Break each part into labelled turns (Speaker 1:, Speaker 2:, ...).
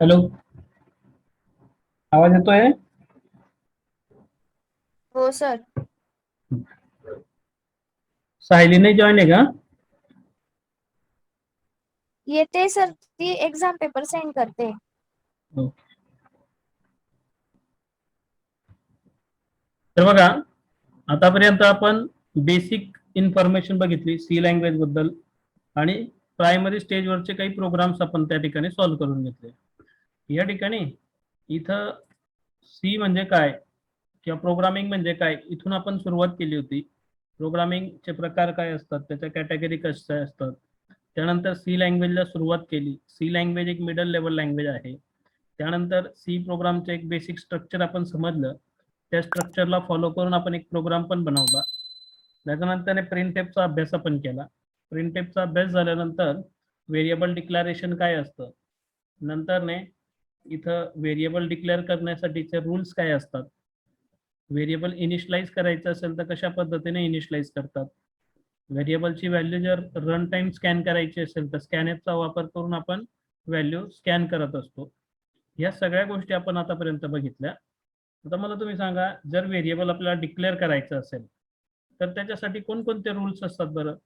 Speaker 1: Hello, आवाज येतोय?
Speaker 2: हो सर.
Speaker 1: सायली नाही जॉईन आहे का?
Speaker 2: येते सर, ती एक्झाम पेपर सेंड करते.
Speaker 1: ओके. तर बघा, आतापर्यंत आपण बेसिक इन्फॉर्मेशन बघितली सी लँग्वेज बद्दल आणि प्रायमरी स्टेजवरचे काही प्रोग्राम्स आपण त्या ठिकाणी सॉल्व्ह करून घेतले. या ठिकाणी इथं सी म्हणजे काय किंवा प्रोग्रामिंग म्हणजे काय इथून आपण सुरुवात केली होती. प्रोग्रामिंगचे प्रकार काय असतात, त्याच्या कॅटेगरी कशा असतात. त्यानंतर सी लँग्वेजला सुरुवात केली. सी लँग्वेज एक मिडल लेवल लँग्वेज आहे. त्यानंतर सी प्रोग्रामचं एक बेसिक स्ट्रक्चर आपण समजलं. त्या स्ट्रक्चरला फॉलो करून आपण एक प्रोग्राम पण बनवला. त्याच्यानंतर प्रिंटएफचा अभ्यास आपण केला. प्रिंटएफचा अभ्यास झाल्यानंतर व्हेरिएबल डिक्लेरेशन काय असतं, नंतरने इथं व्हेरिएबल डिक्लेअर करण्यासाठीचे रूल्स काय असतात, व्हेरिएबल इनिशियलाइज करायचं असेल तर कशा पद्धतीने इनिशियलाइज करतात, व्हेरिएबलची व्हॅल्यू जर रन टाइम स्कॅन करायची असेल तर स्कॅनएफचा वापर करून आपण व्हॅल्यू स्कॅन करत असतो. या सगळ्या गोष्टी आपण आतापर्यंत बघितल्या. आता मला तुम्ही सांगा, जर व्हेरिएबल आपल्याला डिक्लेअर करायचं असेल तर त्याच्यासाठी कोणकोणते रूल्स असतात बरं?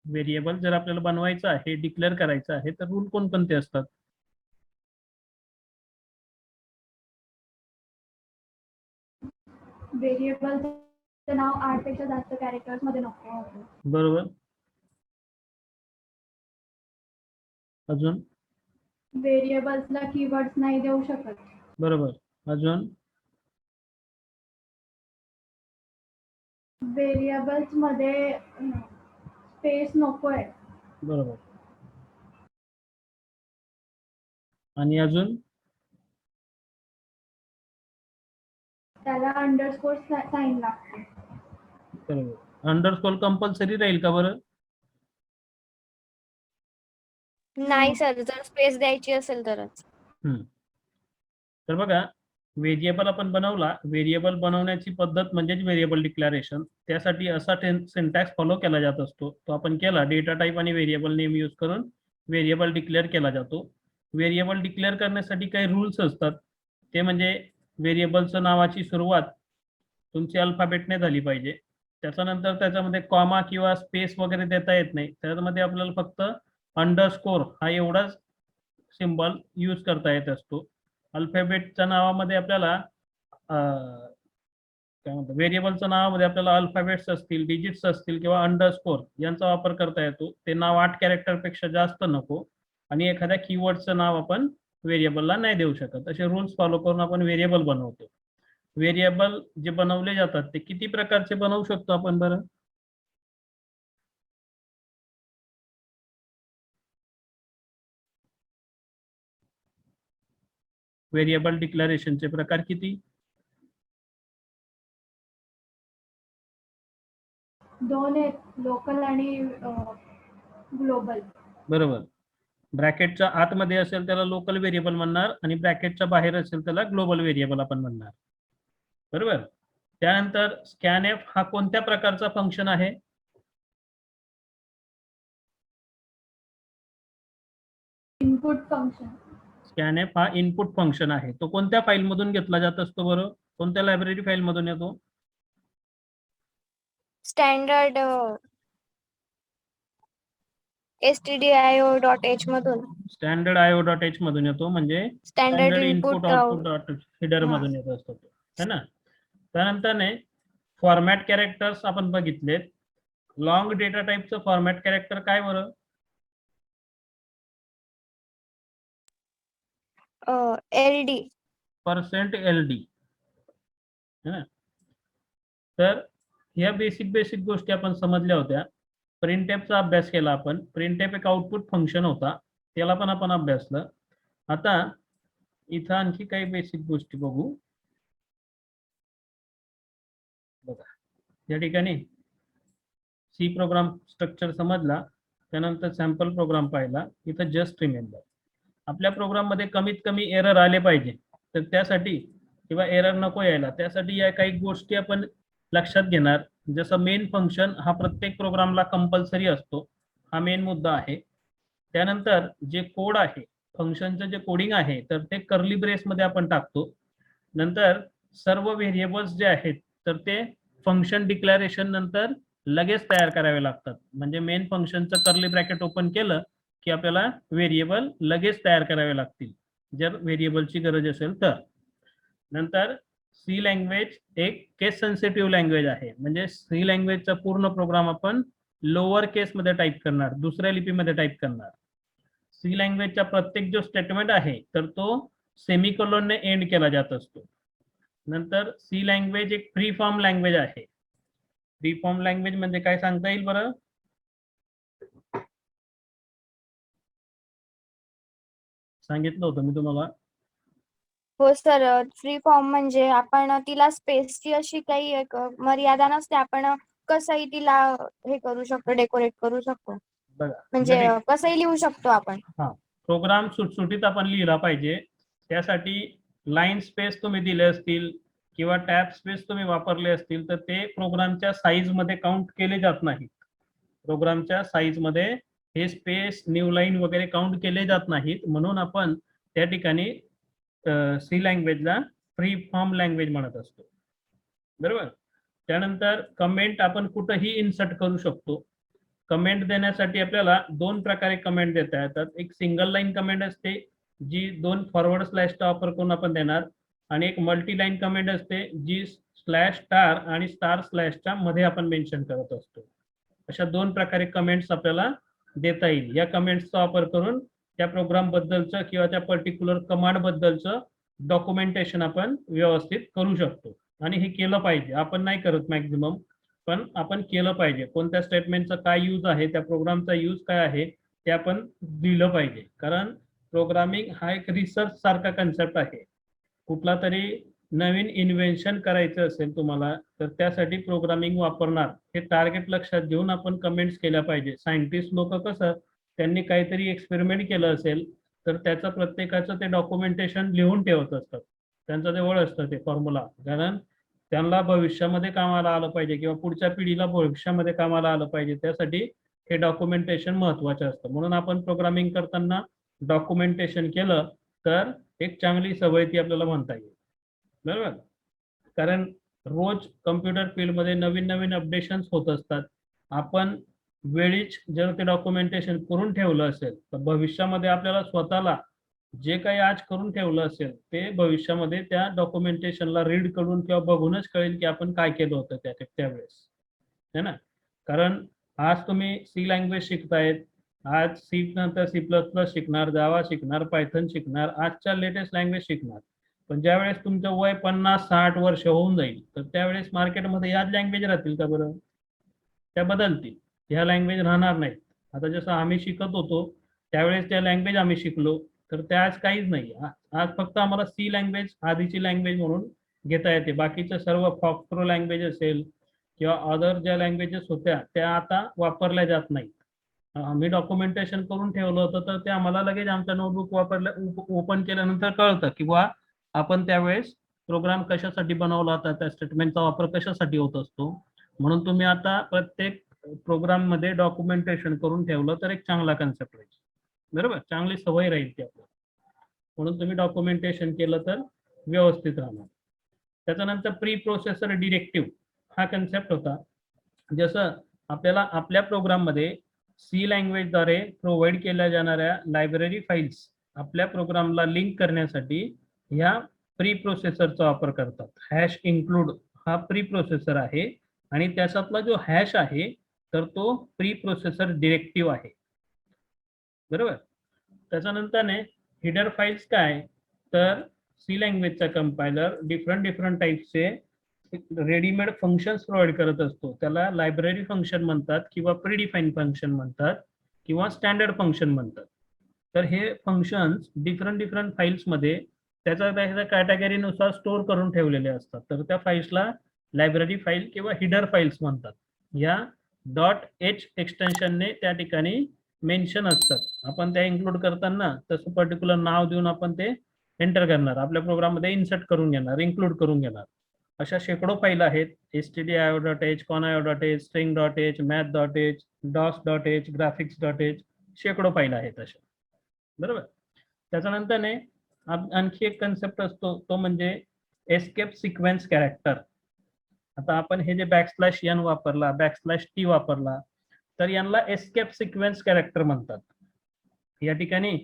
Speaker 1: व्हेरिएबल जर आपल्याला बनवायचं आहे, डिक्लेअर करायचं आहे, तर रूल कोणकोणते असतात?
Speaker 3: व्हेरिएबलचं नाव 8 पेक्षा जास्त कॅरेक्टर्स मध्ये नको.
Speaker 1: बरोबर. अजून?
Speaker 3: व्हेरिएबल्सला कीवर्ड्स नाही देऊ शकत.
Speaker 1: बरोबर. अजून?
Speaker 3: व्हेरिएबल्स मध्ये स्पेस नकोय.
Speaker 1: बरोबर. आणि अजून?
Speaker 3: त्याला अंडरस्कोर साइन लागते.
Speaker 1: बरोबर. अंडरस्कोर कंपल्सरी राहील का बरं?
Speaker 2: नाही सर, जर स्पेस द्यायची असेल तरच.
Speaker 1: तर बघा, व्हेरिएबल आपण बनवला. व्हेरिएबल बनवण्याची पद्धत म्हणजेच व्हेरिएबल डिक्लेरेशन. त्यासाठी असा सिंटॅक्स फॉलो केला जात असतो. तो आपण केला. डेटा टाईप आणि व्हेरिएबल नेम यूज करून व्हेरिएबल डिक्लेअर केला जातो. व्हेरिएबल डिक्लेअर करण्यासाठी काही रूल्स असतात. ते म्हणजे व्हेरिएबलचं नावाची सुरुवात तुमची अल्फाबेटने झाली पाहिजे. त्याच्यानंतर त्याच्यामध्ये कॉमा किंवा स्पेस वगैरे देता येत नाही. त्यामध्ये आपल्याला फक्त अंडरस्कोर हा एवढाच सिम्बॉल यूज करता येत असतो. अल्फाबेटच्या नावामध्ये आपल्याला काय म्हणतात, व्हेरिएबलच्या नावामध्ये आपल्याला अल्फाबेट्स असतील, डिजिट्स असतील किंवा अंडरस्कोर यांचा वापर करता येतो. ते नाव 8 कॅरेक्टरपेक्षा जास्त नको आणि एखाद्या कीवर्डचं नाव आपण व्हेरिएबलला नाही देऊ शकत. असे रूल्स फॉलो करून आपण व्हेरिएबल बनवतो. व्हेरिएबल जे बनवले जातात ते किती प्रकारचे बनवू शकतो आपण बरं? व्हेरिएबल डिक्लेरेशनचे प्रकार किती?
Speaker 3: 2 आहेत, लोकल आणि ग्लोबल.
Speaker 1: बरोबर. ब्रॅकेटच्या आतमध्ये असेल त्याला लोकल व्हेरिएबल म्हणणार आणि ब्रॅकेटच्या बाहेर असेल त्याला ग्लोबल व्हेरिएबल आपण म्हणणार. बरोबर. त्यानंतर स्कॅनएफ हा कोणत्या प्रकारचा फंक्शन आहे?
Speaker 3: Input function.
Speaker 1: स्कॅनएफ हा इनपुट फंक्शन आहे. तो कोणत्या फाईल मधून घेतला जात असतो बरं? कोणत्या लायब्ररी फाईल मधून येतो?
Speaker 2: स्टँडर्ड stdio.h मधून.
Speaker 1: स्टँडर्ड IO.h मधून येतो, म्हणजे
Speaker 2: standard
Speaker 1: input
Speaker 2: input
Speaker 1: output dot header मधून येत असतो तो, है ना. त्यानंतर फॉर्मॅट कॅरेक्टर्स आपण बघितलेत. लॉंग डेटा टाईपचं फॉर्मॅट कॅरेक्टर काय बरं?
Speaker 2: LD.
Speaker 1: %LD, है ना. तर ह्या बेसिक गोष्टी आपण समजल्या होत्या. प्रिंटएफचा अभ्यास केला आपण. प्रिंटएफ एक आउटपुट फंक्शन होता, त्याला पण आपण अभ्यासलं. आता इथं आणखी काही बेसिक गोष्टी बघू. बघा, या ठिकाणी सी प्रोग्राम स्ट्रक्चर समजला. त्यानंतर सॅम्पल प्रोग्राम पाहिला. इथं जस्ट रिमेंबर, आपल्या प्रोग्राम मध्ये कमीत कमी एरर आले पाहिजे, तर त्यासाठी किंवा एरर नको यायला त्यासाठी या काही गोष्टी आपण लक्षात घेणार. जसं मेन फंक्शन हा प्रत्येक प्रोग्रामला कंपल्सरी असतो, हा मेन मुद्दा आहे. त्यानंतर जे कोड आहे, फंक्शनचं जे कोडिंग आहे तर ते कर्ली ब्रेसमध्ये आपण टाकतो. नंतर सर्व व्हेरिएबल्स जे आहेत तर ते फंक्शन डिक्लेरेशन नंतर लगेच तयार करावे लागतात. म्हणजे मेन फंक्शनचं कर्ली ब्रॅकेट ओपन केलं की आपल्याला व्हेरिएबल लगेच तयार करावे लागतील जर व्हेरिएबलची गरज असेल तर. नंतर सी लँग्वेज एक केस सेन्सिटिव्ह लँग्वेज आहे. म्हणजे सी लँग्वेजचा पूर्ण प्रोग्राम आपण लोअर केसमध्ये टाईप करणार, दुसऱ्या लिपीमध्ये टाईप करणार. सी लँग्वेजचा प्रत्येक जो स्टेटमेंट आहे तर तो सेमिकोलॉनने एंड केला जात असतो. नंतर सी लँग्वेज एक फ्री फॉर्म लँग्वेज आहे. फ्री फॉर्म लँग्वेज म्हणजे काय सांगता येईल बरं? सांगितलं होतं मी तुम्हाला.
Speaker 2: हो सर, फ्री फॉर्म म्हणजे आपण तिला स्पेसची अशी काही एक मर्यादा नसते, आपण कसंही तिला हे करू शकतो, डेकोरेट करू शकतो,
Speaker 1: बघा
Speaker 2: म्हणजे कसंही लिहू शकतो आपण.
Speaker 1: हा, प्रोग्राम सुटसुटीत आपण लिहिला पाहिजे. त्यासाठी लाईन स्पेस तुम्ही दिले असतील किंवा टॅब स्पेस तुम्ही वापरले असतील तर ते प्रोग्रामच्या साईज मध्ये काउंट केले जात नाहीत. प्रोग्रामच्या साईज मध्ये हे स्पेस, न्यू लाईन वगैरे काउंट केले जात नाहीत. म्हणून आपण त्या ठिकाणी सी लँग्वेजला फ्री फॉर्म लँग्वेज म्हणत असतो. बरोबर. त्यानंतर कमेंट आपण कुठेही इन्सर्ट करू शकतो. कमेंट देण्यासाठी आपल्याला दोन प्रकारे कमेंट देता येतात. एक सिंगल लाईन कमेंट असते जी 2 फॉरवर्ड स्लॅशचा वापर करून आपण देणार, आणि एक मल्टी लाईन कमेंट असते जी स्लॅश स्टार आणि स्टार स्लॅशच्या मध्ये आपण मेन्शन करत असतो. अशा दोन प्रकारे कमेंट्स आपल्याला देता येईल. या कमेंट्सचा वापर करून त्या प्रोग्राम बद्दलचं किंवा त्या पर्टिक्युलर कमांड बद्दलचं डॉक्युमेंटेशन आपण व्यवस्थित करू शकतो. आणि हे केलं पाहिजे. आपण नाही करत मॅक्झिमम, पण आपण केलं पाहिजे. कोणत्या स्टेटमेंटचा काय यूज आहे, त्या प्रोग्रामचा यूज काय आहे ते आपण दिलं पाहिजे. कारण प्रोग्रामिंग हा एक रिसर्च सारखा कन्सेप्ट आहे. कुठला तरी नवीन इन्व्हेन्शन करायचं असेल तुम्हाला तर त्यासाठी प्रोग्रामिंग वापरणार हे टार्गेट लक्षात घेऊन आपण कमेंट्स केल्या पाहिजे. सायंटिस्ट लोक कसं त्यांनी काहीतरी एक्सपेरिमेंट केलं असेल तर त्याचं प्रत्येकाचं ते डॉक्युमेंटेशन लिहून ठेवत असतात. त्यांचं जवळ असतं ते फॉर्म्युला, कारण त्यांना भविष्यामध्ये कामाला आलं पाहिजे किंवा पुढच्या पिढीला भविष्यामध्ये कामाला आलं पाहिजे. त्यासाठी हे डॉक्युमेंटेशन महत्वाचं असतं. म्हणून आपण प्रोग्रामिंग करताना डॉक्युमेंटेशन केलं तर एक चांगली सवय ती आपल्याला म्हणता येईल. बरोबर. कारण रोज कम्प्युटर फील्डमध्ये नवीन नवीन अपडेशन्स होत असतात. आपण वेळीच जर ते डॉक्युमेंटेशन करून ठेवलं असेल तर भविष्यामध्ये आपल्याला स्वतःला जे काही आज करून ठेवलं असेल ते भविष्यामध्ये त्या डॉक्युमेंटेशनला रीड करून किंवा बघूनच कळेल की आपण काय केलं होतं त्यावेळेस, है ना. कारण आज तुम्ही सी लँग्वेज शिकतायत, आज सी नंतर C++ शिकणार, जावा शिकणार, पायथन शिकणार, आजच्या लेटेस्ट लँग्वेज शिकणार. पण ज्यावेळेस तुमचं वय 50-60 वर्ष होऊन जाईल तर त्यावेळेस मार्केटमध्ये याच लँग्वेज राहतील का बरं? त्या बदलतील. ह्या लँग्वेज राहणार नाहीत. आता जसं आम्ही शिकत होतो त्यावेळेस त्या लँग्वेज आम्ही शिकलो तर त्या आज काहीच नाही. आज फक्त आम्हाला सी लँग्वेज आधीची लँग्वेज म्हणून घेता येते. बाकीचं सर्व फॉक्सट्रो लँग्वेज असेल किंवा अदर ज्या लँग्वेजेस होत्या त्या आता वापरल्या जात नाहीत. आम्ही डॉक्युमेंटेशन करून ठेवलं होतं तर ते आम्हाला लगेच आमच्या नोटबुक ओपन केल्यानंतर कळतं की बुवा आपण त्यावेळेस प्रोग्राम कशासाठी बनवला होता, त्या स्टेटमेंटचा वापर कशासाठी होत असतो. म्हणून तुम्ही आता प्रत्येक प्रोग्राम मध्ये डॉक्युमेंटेशन करून ठेवलं तर एक चांगला कन्सेप्ट राहील. बरोबर, चांगली सवय राहील ती आपल्याला. म्हणून तुम्ही डॉक्युमेंटेशन केलं तर व्यवस्थित राहणार. त्याच्यानंतर प्री प्रोसेसर डिरेक्टिव्ह हा कन्सेप्ट होता. जसं आपल्याला आपल्या प्रोग्राममध्ये सी लँग्वेजद्वारे प्रोव्हाइड केल्या जाणाऱ्या लायब्ररी फाईल्स आपल्या प्रोग्रामला लिंक करण्यासाठी ह्या प्री प्रोसेसरचा वापर करतात. हॅश इन्क्लूड हा प्री प्रोसेसर आहे आणि त्याच्यातला जो हॅश आहे तर तो प्री प्रोसेसर डिरेक्टिव्ह आहे. बरोबर. त्याच्यानंतरने हिडर फाईल्स काय, तर सी लँग्वेजचा कंपायलर डिफरंट टाईपचे रेडीमेड फंक्शन्स प्रोव्हाइड करत असतो. त्याला लायब्ररी फंक्शन म्हणतात किंवा प्रीडिफाईन फंक्शन म्हणतात किंवा स्टँडर्ड फंक्शन म्हणतात. तर हे फंक्शन्स डिफरंट फाईल्समध्ये त्याच्या कॅटेगरीनुसार स्टोअर करून ठेवलेले असतात. तर त्या फाईल्सला लायब्ररी फाईल किंवा हिडर फाईल्स म्हणतात. या .h एक्सटेन्शनने त्या ठिकाणी मेन्शन असतात. आपण त्या इन्क्लूड करताना तसं पर्टिक्युलर नाव देऊन आपण ते एंटर करणार, आपल्या प्रोग्राममध्ये इन्सर्ट करून घेणार, इन्क्लूड करून घेणार. अशा शेकडो फाईल आहेत. stdio.h, conio.h, string.h, math.h, dos.h, graphics.h, शेकडो फाईल आहेत अशा. बरोबर. त्याच्यानंतरने आणखी एक कन्सेप्ट असतो, तो म्हणजे एस्केप सिक्वेन्स कॅरेक्टर. आता आपण हे जे \n वापरला, \t वापरला, तर यांना एस्केप सिक्वेन्स कॅरेक्टर म्हणतात. या ठिकाणी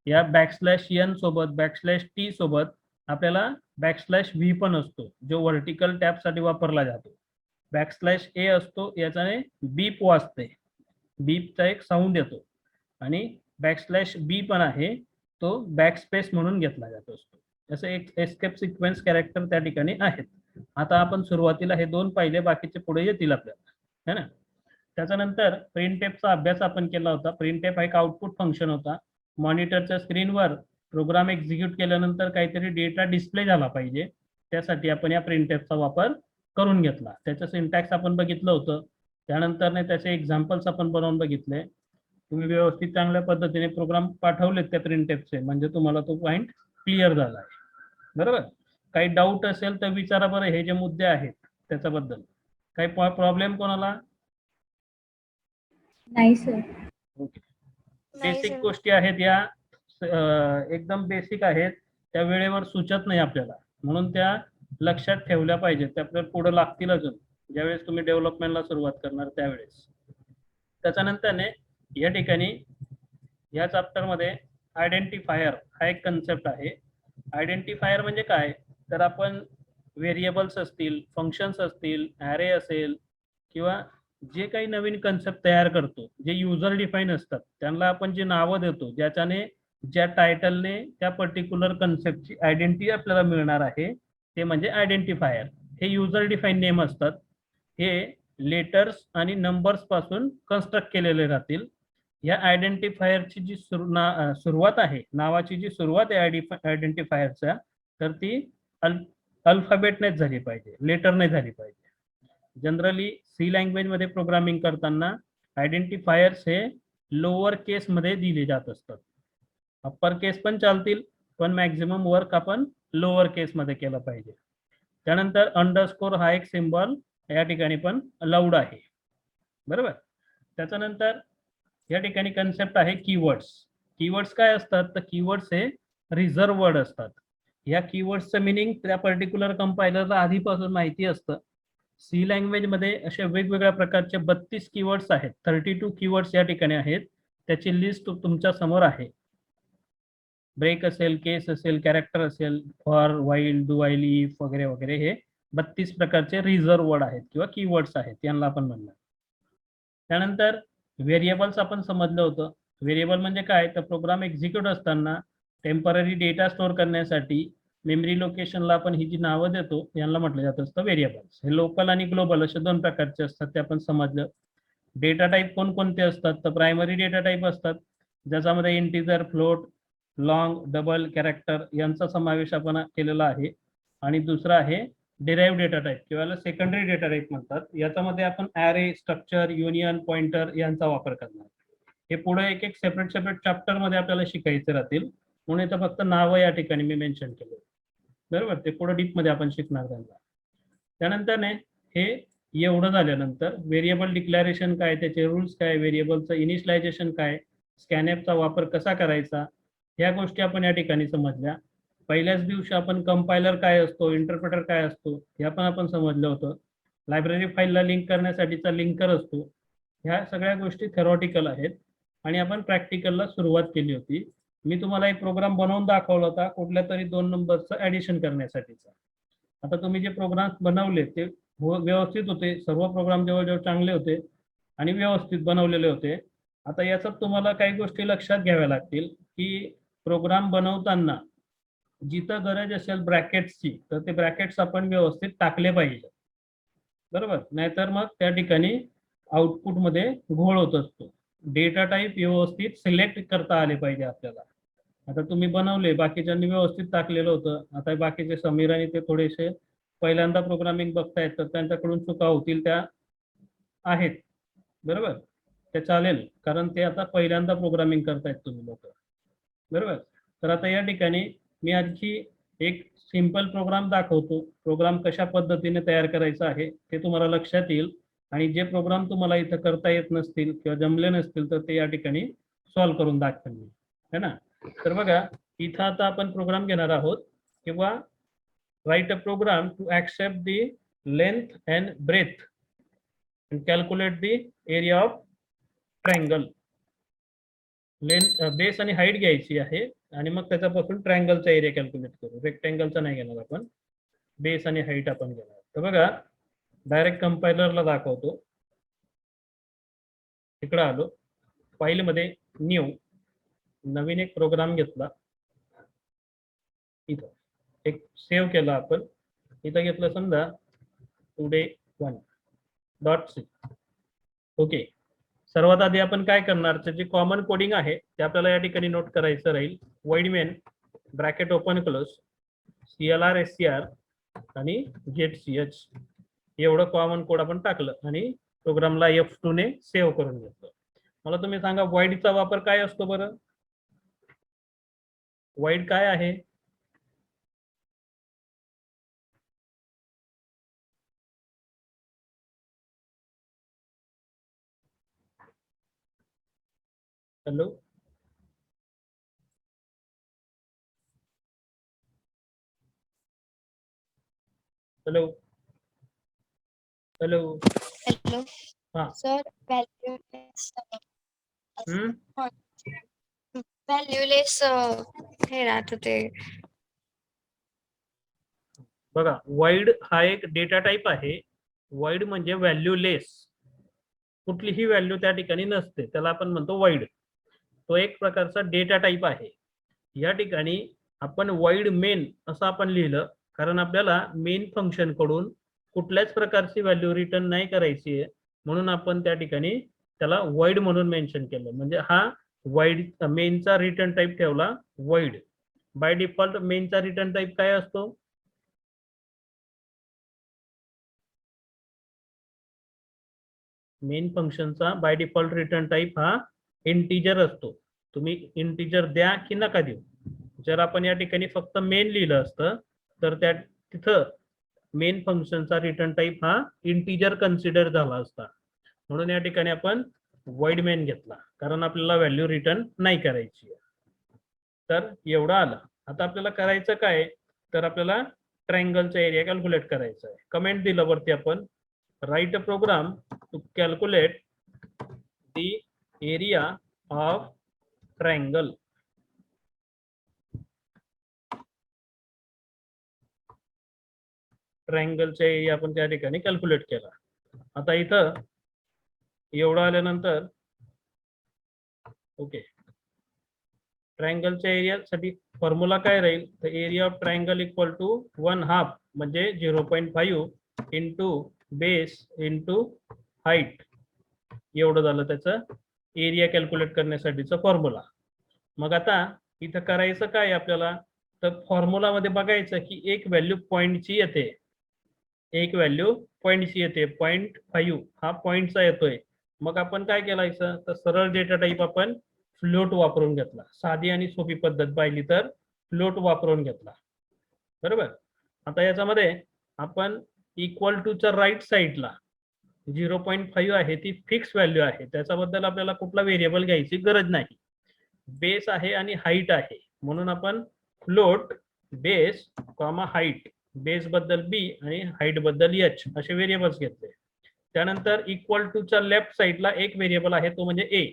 Speaker 1: या \n सोबत \t सोबत आपल्याला \v पण असतो, जो व्हर्टिकल टॅब साठी वापरला जातो. \a असतो, याच्याने बीप वाजते, बीपचा एक साऊंड येतो. आणि \b पण आहे, तो बॅकस्पेस म्हणून घेतला जात असतो. असे एक एस्केप सिक्वेन्स कॅरेक्टर त्या ठिकाणी आहेत. आता आपण सुरुवातीला हे 2 पाहिले, बाकीचे पुढे येतील आपल्याला, है ना. त्याच्यानंतर प्रिंटएफचा अभ्यास आपण केला होता. प्रिंटएफ हा एक आउटपुट फंक्शन होता. मॉनिटरच्या स्क्रीनवर प्रोग्राम एक्झिक्यूट केल्यानंतर काहीतरी डेटा डिस्प्ले झाला पाहिजे, त्यासाठी आपण या प्रिंटएफचा वापर करून घेतला. त्याचं सिंटॅक्स आपण बघितलं होतं. त्यानंतर त्याचे एक्झाम्पल्स आपण बनवून बघितले. तुम्ही व्यवस्थित चांगल्या पद्धतीने प्रोग्राम पाठवलेत त्या प्रिंटएफचे, म्हणजे तुम्हाला तो पॉईंट क्लिअर झाला आहे. बरोबर. काही डाऊट असेल तर विचारा बरं, हे जे मुद्दे आहेत त्याच्याबद्दल काही प्रॉब्लेम कोणाला?
Speaker 3: नाही सर.
Speaker 1: ओके.
Speaker 2: नाही
Speaker 1: बेसिक
Speaker 2: sir.
Speaker 1: गोष्टी आहेत या, एकदम बेसिक आहेत, त्या वेळेवर सुचत नाही आपल्याला, म्हणून त्या लक्षात ठेवल्या पाहिजेत. त्या आपल्याला पुढे लागतील अजून, ज्यावेळेस तुम्ही डेव्हलपमेंटला सुरुवात करणार त्यावेळेस. त्याच्यानंतरने या ठिकाणी या चॅप्टरमध्ये आयडेंटिफायर हा एक कन्सेप्ट आहे. आयडेंटिफायर म्हणजे काय, तर आपण व्हेरिएबल्स असतील, फंक्शन्स असतील, ॲरे असेल, किंवा जे काही नवीन कन्सेप्ट तयार करतो, जे युजर डिफाईन असतात, त्यांना आपण जे नावं देतो, ज्याच्याने ज्या टायटलने त्या पर्टिक्युलर कन्सेप्टची आयडेंटिटी आपल्याला मिळणार आहे, ते म्हणजे आयडेंटिफायर. हे युजर डिफाईन नेम असतात. हे लेटर्स आणि नंबर्स पासून कन्स्ट्रक्ट केलेले राहतील. या आयडेंटिफायरची जी सुरुवात आहे, नावाची जी सुरुवात आहे आयडेंटिफायरच्या, तर ती अल्फाबेटनेच झाली पाहिजे, लेटरने झाली पाहिजे. जनरली सी लँग्वेज मध्ये प्रोग्रामिंग करताना आयडेंटिफायर्स हे लोअर केस मध्ये दिले जात असतात. अप्पर केस पण चालतील, पण मॅक्झिमम वर्क आपण लोअर केस मध्ये केलं पाहिजे. त्यानंतर अंडरस्कोर हा एक सिम्बॉल या ठिकाणी पण अलाउड आहे. बरोबर. त्याच्यानंतर या ठिकाणी कन्सेप्ट आहे कीवर्ड्स. कीवर्ड्स काय असतात, तर कीवर्ड्स हे रिझर्व वर्ड असतात. या कीवर्ड्सचं मिनिंग त्या पर्टिक्युलर कंपायलरला आधीपासून माहिती असतं. सी लँग्वेज मध्ये अशा वेगवेगळ्या प्रकारचे 32 कीवर्ड्स आहेत, 32 कीवर्ड्स या ठिकाणी आहेत. त्याची लिस्ट तुमच्या समोर आहे. ब्रेक असेल, केस असेल, कॅरेक्टर असेल, for, while, do while, if वगैरे वगैरे, हे 32 प्रकारचे रिझर्व वर्ड आहेत किंवा कीवर्ड्स आहेत, यांना आपण म्हणणार. त्यानंतर व्हेरिएबल्स आपण समजलं होतं. व्हेरिएबल म्हणजे काय, तर प्रोग्राम एक्झिक्यूट असताना टेम्पररी डेटा स्टोअर करण्यासाठी मेमरी लोकेशनला आपण ही जी नावं देतो, यांना म्हटलं जात असतं व्हेरिएबल्स. हे लोकल आणि ग्लोबल असे 2 प्रकारचे असतात, ते आपण समजलं. डेटा टाईप कोणकोणते असतात, तर प्रायमरी डेटा टाईप असतात, ज्याच्यामध्ये integer, float, long, double, character यांचा समावेश आपण केलेला आहे. आणि दुसरा आहे डिराइव्ह डेटा टाईप किंवा सेकंडरी डेटा टाईप म्हणतात. याच्यामध्ये आपण ॲरे, स्ट्रक्चर, युनियन, पॉइंटर यांचा वापर करणार. हे पुढे एक एक सेपरेट चॅप्टर मध्ये आपल्याला शिकायचे राहतील, म्हणून इथं फक्त नावं या ठिकाणी मी मेन्शन केले. बरोबर. ते पुढे डीप मध्ये आपण शिकणार त्यांना. त्यानंतर हे एवढं झाल्यानंतर व्हेरिएबल डिक्लेरेशन काय, त्याचे रूल्स काय, व्हेरिएबलचं इनिशियलायझेशन काय, स्कॅनएफचा वापर कसा करायचा, ह्या गोष्टी आपण या ठिकाणी समजल्या. पहिल्याच दिवशी आपण कंपायलर काय असतो, इंटरप्रेटर काय असतो, हे पण आपण समजलं होतं. लायब्ररी फाईलला लिंक करण्यासाठीचा लिंकर असतो. ह्या सगळ्या गोष्टी थेरॉटिकल आहेत आणि आपण प्रॅक्टिकलला सुरुवात केली होती. मी तुम्हाला एक प्रोग्राम बनवून दाखवला होता, कुठल्या तरी 2 नंबरचं ॲडिशन करण्यासाठीचा. आता तुम्ही जे प्रोग्राम बनवले ते व्यवस्थित होते, सर्व प्रोग्राम जवळजवळ चांगले होते आणि व्यवस्थित बनवलेले होते. आता याच्यात तुम्हाला काही गोष्टी लक्षात घ्याव्या लागतील, की प्रोग्राम बनवताना जिथं गरज असेल ब्रॅकेट्सची, तर ते ब्रॅकेट्स आपण व्यवस्थित टाकले पाहिजे. बरोबर. नाहीतर मग त्या ठिकाणी आउटपुटमध्ये घोळ होत असतो. डेटा टाईप व्यवस्थित सिलेक्ट करता आले पाहिजे आपल्याला. आता तुम्ही बनवले, बाकीच्यांनी व्यवस्थित टाकलेलं होतं, आता बाकीचे समीर आणि ते थोडेसे पहिल्यांदा प्रोग्रामिंग बघतायत, तर त्यांच्याकडून चुका होतील, त्या आहेत. बरोबर. ते चालेल, कारण ते आता पहिल्यांदा प्रोग्रामिंग करतायत तुम्ही लोक. बरोबर. तर आता या ठिकाणी मी आणखी एक सिंपल प्रोग्राम दाखवतो. प्रोग्राम कशा पद्धतीने तयार करायचा आहे ते तुम्हाला लक्षात येईल आणि जे प्रोग्राम तुम्हाला इथं करता येत नसतील किंवा जमले नसतील तर ते या ठिकाणी सॉल्व्ह करून दाखवेन मी, है ना. तर बघा इथं आता आपण प्रोग्राम घेणार आहोत किंवा write a program to accept the length and breadth and calculate the area of triangle. Length base आणि हाईट घ्यायची आहे आणि मग त्याच्यापासून ट्रायंगलचा एरिया कॅल्क्युलेट करू. रेक्टँगलचा नाही घेणार आपण, बेस आणि हाईट आपण घेणार. तर बघा डायरेक्ट कंपायलरला दाखवतो. इकडं आलो, फाईलमध्ये न्यू, नवीन एक प्रोग्राम घेतला, इथं एक सेव्ह केला आपण. इथं घेतलं समजा today1.c. ओके. सर्वात आधी आपण काय करणार, जे कॉमन कोडिंग आहे ते आपल्याला या ठिकाणी नोट करायचं राहील. void main bracket open close clr str आणि get ch एवढं कॉमन कोड आपण टाकलं आणि प्रोग्रामला F2 ने सेव्ह करून घेतलं. मला तुम्ही सांगा voidचा वापर काय असतो बरं? void काय आहे? Hello, hello, hello.
Speaker 2: हॅलो
Speaker 1: हा.
Speaker 2: सर, व्हॅल्यूलेस हे राहत ते.
Speaker 1: बघा void हा एक डेटा टाइप आहे. void म्हणजे व्हॅल्यूलेस, कुठलीही व्हॅल्यू त्या ठिकाणी नसते, त्याला आपण म्हणतो void. तो एक प्रकारचा डेटा टाइप आहे. या ठिकाणी आपण void मेन असं आपण लिहिलं कारण आपल्याला मेन फंक्शन कडून कुठल्याच प्रकारची व्हॅल्यू रिटर्न नाही करायची आहे, म्हणून आपण त्या ठिकाणी त्याला void म्हणून मेन्शन केलं. म्हणजे हा void मेनचा रिटर्न टाइप ठेवला void. बाय डिफॉल्ट मेनचा रिटर्न टाइप काय असतो? मेन फंक्शनचा बाय डिफॉल्ट रिटर्न टाइप हा इंटिजर असतो. तुम्ही इंटिजर द्या की नका देऊ. जर आपण या ठिकाणी फक्त मेन लिहिलं असतं तर त्या तिथं मेन फंक्शनचा रिटर्न टाइप हा इंटिजर कन्सिडर झाला असता. म्हणून या ठिकाणी आपण void main घेतला कारण आपल्याला व्हॅल्यू रिटर्न नाही करायची. तर एवढं आलं. आता आपल्याला करायचं काय, तर आपल्याला ट्रायंगलचा एरिया कॅल्क्युलेट करायचा आहे. कमेंट दिलं वरती आपण, write a program to calculate the area of triangle. ट्रायंगलचा एरिया आपण त्या ठिकाणी कॅल्क्युलेट केला. आता इथं एवढं आल्यानंतर ओके, ट्रायंगलच्या एरियासाठी फॉर्म्युला काय राहील, तर area of triangle equal to 1/2 म्हणजे 0.5 इंटू बेस इंटू हाईट. एवढं झालं त्याचं एरिया कॅल्क्युलेट करण्यासाठीचा फॉर्म्युला. मग आता इथं करायचं काय आपल्याला, तर फॉर्म्युला मध्ये बघायचं की एक व्हॅल्यू पॉइंटची येते, एक व्हॅल्यू पॉइंटची येते. 0.5 हा पॉइंटचा येतोय. मग आपण काय केलायचं, तर सरळ डेटा टाइप आपण फ्लोट वापरून घेतला. साधी आणि सोपी पद्धत पाहिली तर फ्लोट वापरून घेतला, बरोबर. आता याच्यामध्ये आपण इक्वल टू च्या राईट साईडला 0.5 आहे ती फिक्स व्हॅल्यू आहे, त्याच्याबद्दल आपल्याला कुठला व्हेरिएबल घ्यायची गरज नाही. बेस आहे आणि हाईट आहे म्हणून आपण float base comma height, base बद्दल बी आणि हाईट बद्दल एच असे व्हेरिएबल्स घेतले. त्यानंतर इक्वल टू च्या लेफ्ट साईडला एक व्हेरिएबल आहे तो म्हणजे ए,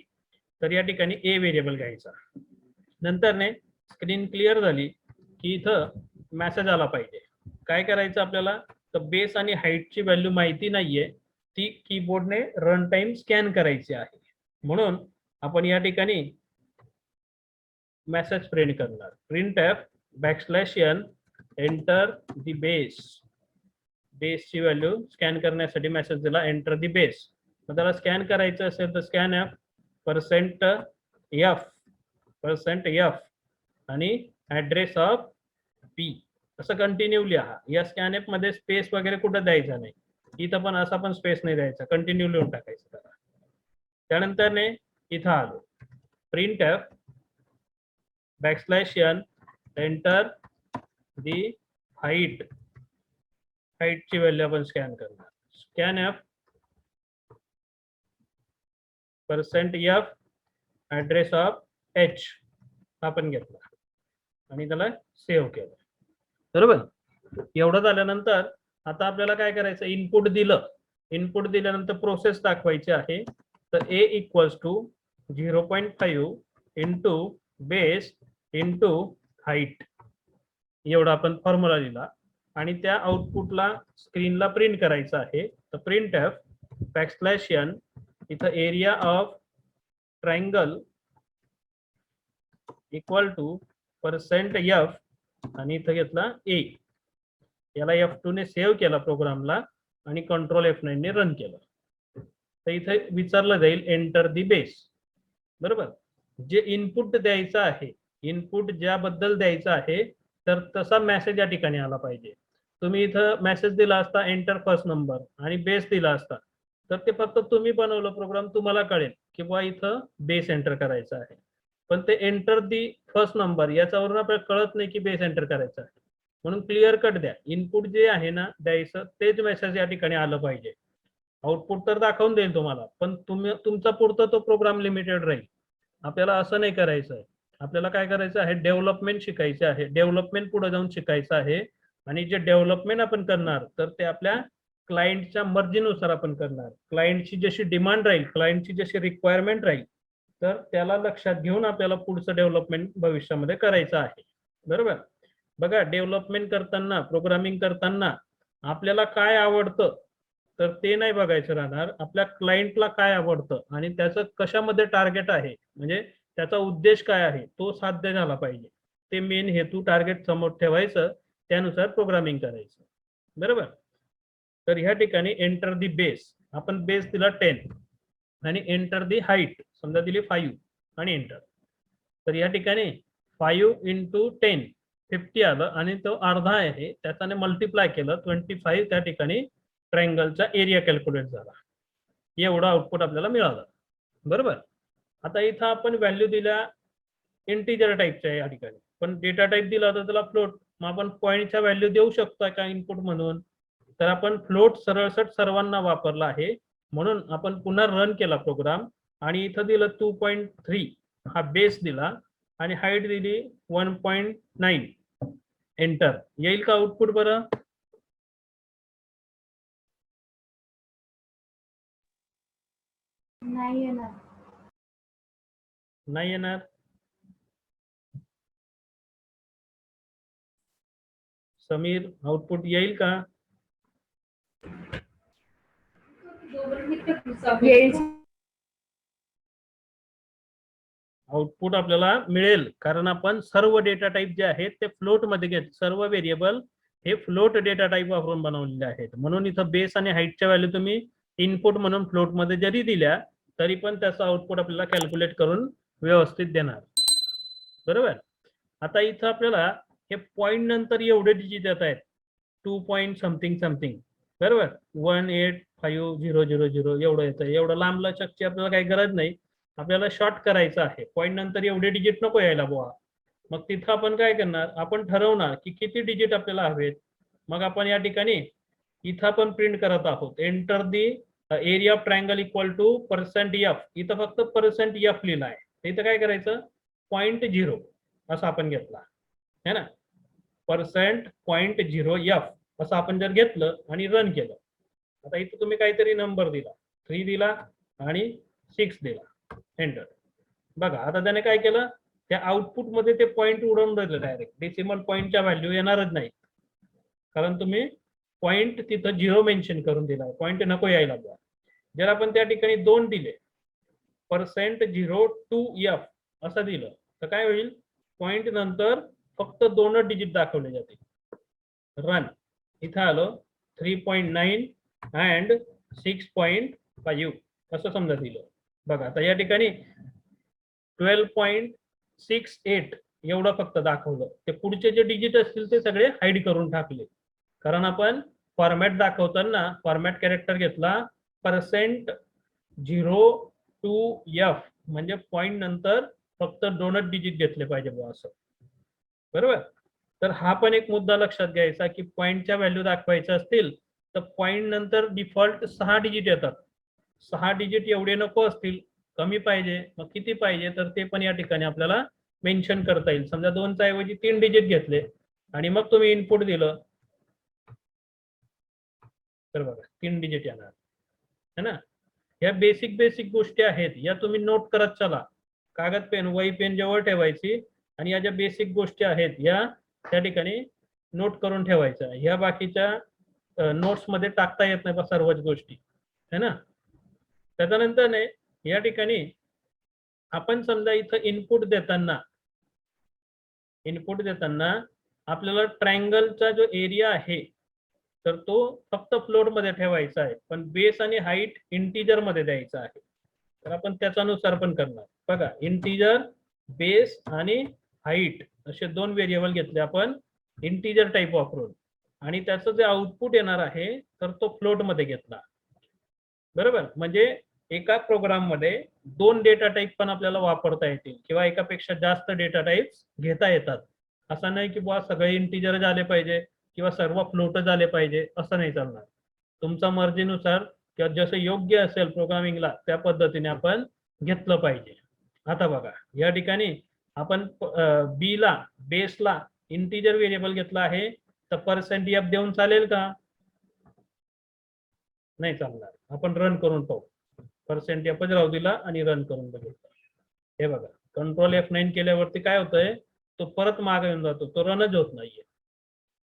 Speaker 1: तर या ठिकाणी ए व्हेरिएबल घ्यायचा. नंतर ने स्क्रीन क्लिअर झाली की इथं मेसेज आला पाहिजे. काय करायचं आपल्याला, तर बेस आणि हाईटची व्हॅल्यू माहिती नाहीये, ती कीबोर्डने रन टाइम स्कॅन करायची आहे. म्हणून आपण या ठिकाणी मेसेज प्रिंट करणार, printf \n enter the base. बेसची व्हॅल्यू स्कॅन करण्यासाठी मेसेज दिला एंटर दी बेस. मग त्याला स्कॅन करायचं असेल तर स्कॅन एफ %f आणि ऍड्रेस ऑफ पी असं कंटिन्यू लिहा. या स्कॅन एफ मध्ये स्पेस वगैरे कुठं द्यायचा नाही, इथं पण असा पण स्पेस नाही द्यायचा, कंटिन्यू लिहून टाकायचं त्याला. त्यानंतर ने इथं आलो, printf \n एंटर दी हाईटची व्हॅल्यू आपण स्कॅन करणार. Scan F %f address of H आपण घेतला आणि त्याला सेव्ह केलं. बरोबर. एवढं झाल्यानंतर आता आपल्याला काय करायचं, इनपुट दिलं. इनपुट दिल्यानंतर प्रोसेस दाखवायची आहे. तर a equals to 0.5 into base into height एवढा आपण फॉर्म्युला लिहिला आणि त्या आउटपुटला स्क्रीनला प्रिंट करायचं आहे. तर प्रिंट एफ \n इथं area of triangle equal to %f आणि इथं घेतला a. याला F2 ने सेव्ह केला प्रोग्रामला आणि कंट्रोल F9 ने रन केलं. तर इथे विचारलं जाईल एंटर दी बेस. बरोबर. जे इनपुट द्यायचं आहे, इनपुट ज्याबद्दल द्यायचं आहे तर तसा मेसेज या ठिकाणी आला पाहिजे. तुम्ही इथं मेसेज दिला असता एंटर फर्स्ट नंबर आणि बेस दिला असता तर ते फक्त तुम्ही बनवलं प्रोग्राम, तुम्हाला कळेल की बुवा इथं बेस एंटर करायचा आहे. पण ते एंटर दी फर्स्ट नंबर याच्यावरून आपल्याला कळत नाही की बेस एंटर करायचा आहे. म्हणून क्लिअर कट द्या. इनपुट जे आहे ना द्यायचं तेच मेसेज या ठिकाणी आलं पाहिजे. आउटपुट तर दाखवून देईल तुम्हाला, पण तुमचा पुरता तो प्रोग्राम लिमिटेड राहील. आपल्याला असं नाही करायचं आहे. आपल्याला काय करायचं आहे, डेव्हलपमेंट शिकायचं आहे. डेव्हलपमेंट पुढे जाऊन शिकायचं आहे आणि जे डेव्हलपमेंट आपण करणार तर ते आपल्या क्लायंटच्या मर्जीनुसार आपण करणार. क्लायंटची जशी डिमांड राहील, क्लायंटची जशी रिक्वायरमेंट राहील तर त्याला लक्षात घेऊन आपल्याला पुढचं डेव्हलपमेंट भविष्यामध्ये करायचं आहे. बरोबर. बघा, डेव्हलपमेंट करताना, प्रोग्रामिंग करताना आपल्याला काय आवडतं तर ते नाही बघायचं राहणार. आपल्या क्लायंटला काय आवडतं आणि त्याचं कशामध्ये टार्गेट आहे, म्हणजे त्याचा उद्देश काय आहे तो साध्य झाला पाहिजे. ते मेन हेतू टार्गेट समोर ठेवायचं, त्यानुसार प्रोग्रामिंग करायचं. बरोबर. तर ह्या ठिकाणी एंटर दी बेस, आपण बेस दिला 10 आणि एंटर दी हाईट समजा दिली 5 आणि एंटर. तर या ठिकाणी 5 इंटू 10 50 आलं आणि तो अर्धा आहे त्याच्याने मल्टिप्लाय केलं 25. त्या ठिकाणी ट्रायंगलचा एरिया कॅल्क्युलेट झाला. एवढं आउटपुट आपल्याला मिळालं. बरोबर. आता इथं आपण व्हॅल्यू दिल्या इंटिजर टाईपच्या या ठिकाणी, पण डेटा टाईप दिला तर त्याला फ्लोट. मग आपण पॉईंटच्या व्हॅल्यू देऊ शकतो का इनपुट म्हणून, तर आपण फ्लोट सरळसट सर्वांना वापरला आहे. म्हणून आपण पुन्हा रन केला प्रोग्राम आणि इथं दिलं 2.3 हा बेस दिला आणि हाईट दिली 1.9. एंटर. येईल का आउटपुट बरं?
Speaker 3: नाही येणार.
Speaker 1: नाही येणार. समीर, आउटपुट येईल का?
Speaker 3: येईल.
Speaker 1: आउटपुट आपल्याला मिळेल कारण आपण सर्व डेटा टाईप जे आहेत ते फ्लोट मध्ये घेत. सर्व व्हेरिएबल हे फ्लोट डेटा टाईप वापरून बनवलेले आहेत. म्हणून इथं बेस आणि हाईटच्या व्हॅल्यू तुम्ही इनपुट म्हणून फ्लोट मध्ये जरी दिल्या तरी पण त्याचा आउटपुट आपल्याला कॅल्क्युलेट करून व्यवस्थित देणार. बरोबर. आता इथं आपल्याला हे पॉइंट नंतर एवढे डिजिट येत आहेत 2 पॉइंट समथिंग समथिंग. बरोबर. 1850000 एवढं येतं. एवढं लांब लचकची आपल्याला काही गरज नाही. आपल्याला शॉर्ट करायचं आहे. पॉइंट नंतर एवढे डिजिट नको यायला बुवा. मग तिथं आपण काय करणार, आपण ठरवणार की किती डिजिट आपल्याला हवेत. मग आपण या ठिकाणी इथं आपण प्रिंट करत आहोत enter the area of triangle equal to %f. इथं फक्त %f लिहिला आहे. इथं काय करायचं 0.0 असं आपण घेतला है ना. %.0f असं आपण जर घेतलं आणि रन केलं. आता इथं तुम्ही काहीतरी नंबर दिला, 3 दिला आणि 6 दिला. एंटर. बघा आता त्याने काय केलं, त्या आउटपुट मध्ये ते पॉइंट उडवून दिलं डायरेक्ट. डेसिमल पॉइंटच्या व्हॅल्यू येणारच नाही कारण तुम्ही पॉइंट तिथं 0 मेन्शन करून दिला. पॉइंट नको यायला बुवा. जर आपण त्या ठिकाणी 2 दिले %02f असं दिलं तर काय होईल, पॉइंट नंतर फक्त 2 डिजिट दाखवले जातील. रन. इथं आलं 3.9 अँड 6.5 असं समजा दिलं. बघा आता या ठिकाणी 12.68 एवढं फक्त दाखवलं. ते पुढचे जे डिजिट असतील ते सगळे हाईड करून टाकले कारण आपण फॉर्मॅट दाखवताना फॉर्मॅट कॅरेक्टर घेतला %02f म्हणजे पॉइंट नंतर फक्त 2 डिजिट घेतले पाहिजे बुवा असं. बरोबर. तर हा पण एक मुद्दा लक्षात घ्यायचा की पॉईंटच्या व्हॅल्यू दाखवायच्या असतील तर पॉईंट नंतर डिफॉल्ट 6 डिजिट येतात. 6 डिजिट एवढे नको असतील, कमी पाहिजे, मग किती पाहिजे तर ते पण या ठिकाणी आपल्याला मेन्शन करता येईल. समजा 2च्या ऐवजी 3 डिजिट घेतले आणि मग तुम्ही इनपुट दिलं तर बघा 3 डिजिट येणार है ना. या बेसिक गोष्टी आहेत, या तुम्ही नोट करत चला. कागद पेन वही पेन जवळ ठेवायची आणि या ज्या बेसिक गोष्टी आहेत या त्या ठिकाणी नोट करून ठेवायच्या. ह्या बाकीच्या नोट्स मध्ये टाकता येत नाही सर्वच गोष्टी है ना. त्याच्यानंतर नाही या ठिकाणी आपण समजा इथं इनपुट देताना आपल्याला ट्रायंगलचा जो एरिया आहे तर तो फक्त फ्लोट मध्ये ठेवायचा आहे, पण बेस आणि हाईट इंटिजर मध्ये द्यायचा आहे. तर आपण त्याच्यानुसार पण करणार. बघा इंटिजर, बेस आणि हाईट असे 2 व्हेरिएबल घेतले आपण इंटिजर टाईप वापरून आणि त्याचं जे आउटपुट येणार आहे तर तो फ्लोट मध्ये घेतला. बरोबर, म्हणजे एका प्रोग्राम मध्ये 2 डेटा टाईप पण आपल्याला वापरता येतील किंवा एकापेक्षा जास्त डेटा टाईप्स घेता येतात. असं नाही की बुवा सगळे इंटिजर झाले पाहिजे किंवा सर्व फ्लोट झाले पाहिजे, असं नाही चालणार. तुमच्या मर्जीनुसार किंवा जसं योग्य असेल प्रोग्रामिंगला त्या पद्धतीने आपण घेतलं पाहिजे. आता बघा या ठिकाणी आपण बीला बेसला इंटिजर व्हेरिएबल घेतला आहे तर %f देऊन चालेल का? नाही चालणार. आपण रन करून पाहू. %f राहू दिला आणि रन करून बघितलं. हे बघा कंट्रोल F9 केल्यावरती काय होतंय, तो परत मागे येऊन जातो, तो रनच होत नाहीये.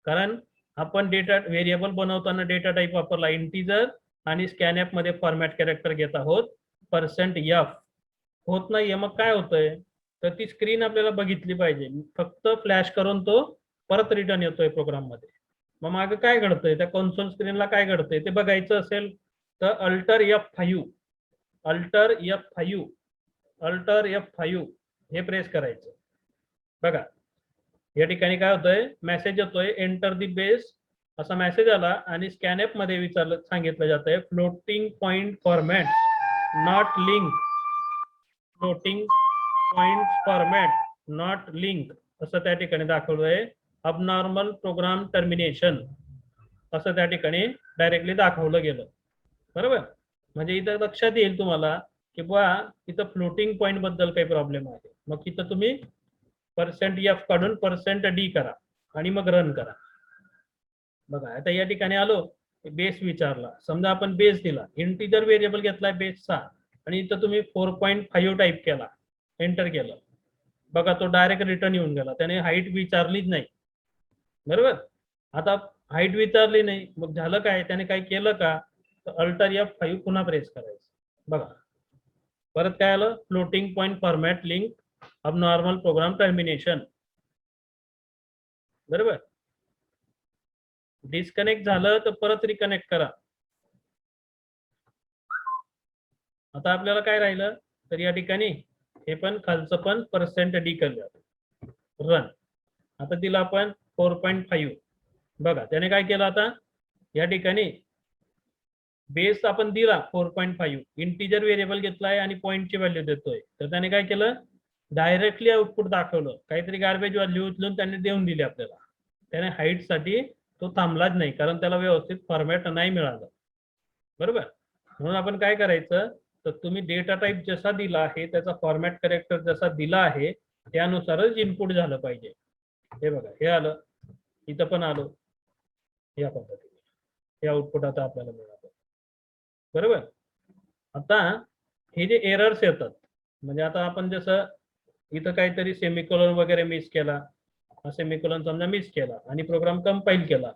Speaker 1: कारण आपण डेटा व्हेरिएबल बनवताना डेटा टाईप वापरला इंटिजर आणि स्कॅनएफ मध्ये फॉर्मॅट कॅरेक्टर घेत आहोत %f होत नाहीये. मग काय होतंय तर ती स्क्रीन आपल्याला बघितली पाहिजे. फक्त फ्लॅश करून तो परत रिटर्न येतोय प्रोग्राम मध्ये. मग मागे काय घडतंय त्या कन्सोल स्क्रीनला काय घडतंय ते बघायचं असेल तर अल्टर F5 हे प्रेस करायचं. बघा या ठिकाणी काय होतंय, मेसेज येतोय एंटर दी बेस असा मेसेज आला आणि स्कॅनएफ मध्ये सांगितलं जात आहे floating point format not link असं त्या ठिकाणी दाखवलंय. अबनॉर्मल प्रोग्राम टर्मिनेशन असं त्या ठिकाणी डायरेक्टली दाखवलं गेलं. बरोबर, म्हणजे इथं लक्षात येईल तुम्हाला की बुवा इथं फ्लोटिंग पॉइंट बद्दल काही प्रॉब्लेम आहे. मग इथं तुम्ही %f काढून %d करा आणि मग रन करा. बघा आता या ठिकाणी आलो, बेस विचारला. समजा आपण बेस दिला, इंटिजर व्हेरिएबल घेतलाय बेसचा आणि इथं तुम्ही 4.5 टाईप केला, एंटर केलं. बघा तो डायरेक्ट रिटर्न येऊन गेला, त्याने हाईट विचारलीच नाही. बरोबर, आता हाईट विचारली नाही मग झालं काय, त्याने काय केलं का तर अल्टर F5 पुन्हा प्रेस करायचं. बघा परत काय आलं, floating point format link abnormal program termination. बरोबर, डिस्कनेक्ट झालं तर परत रिकनेक्ट करा. आता आपल्याला काय राहिलं तर या ठिकाणी हे पण खालचं पण %d केलं. रन. आता दिला आपण 4.5. बघा त्याने काय केलं, आता या ठिकाणी बेस आपण दिला 4.5, इंटिजर व्हेरिएबल घेतलाय आणि पॉइंटची व्हॅल्यू देतोय. तर त्याने काय केलं, डायरेक्टली आउटपुट दाखवलं. काहीतरी गार्बेज व्हॅल्यू उचलून त्यांनी देऊन दिली आपल्याला. त्याने हाईट साठी तो थांबलाच नाही कारण त्याला व्यवस्थित फॉर्मॅट नाही मिळालं. बरोबर, म्हणून आपण काय करायचं तर तुम्ही डेटा टाईप जसा दिला आहे त्याचा फॉर्मॅट कॅरेक्टर जसा दिला आहे त्यानुसारच इनपुट झालं पाहिजे. हे बघा हे आलं, इथं पण आलो, या पद्धतीने हे आउटपुट आता आपल्याला मिळालं. बरोबर, आता हे जे एरर्स येतात म्हणजे आता आपण जसं इथं काहीतरी सेमिकोलन वगैरे मिस केला, सेमिकोलन समजा मिस केला आणि प्रोग्राम कंपाईल केला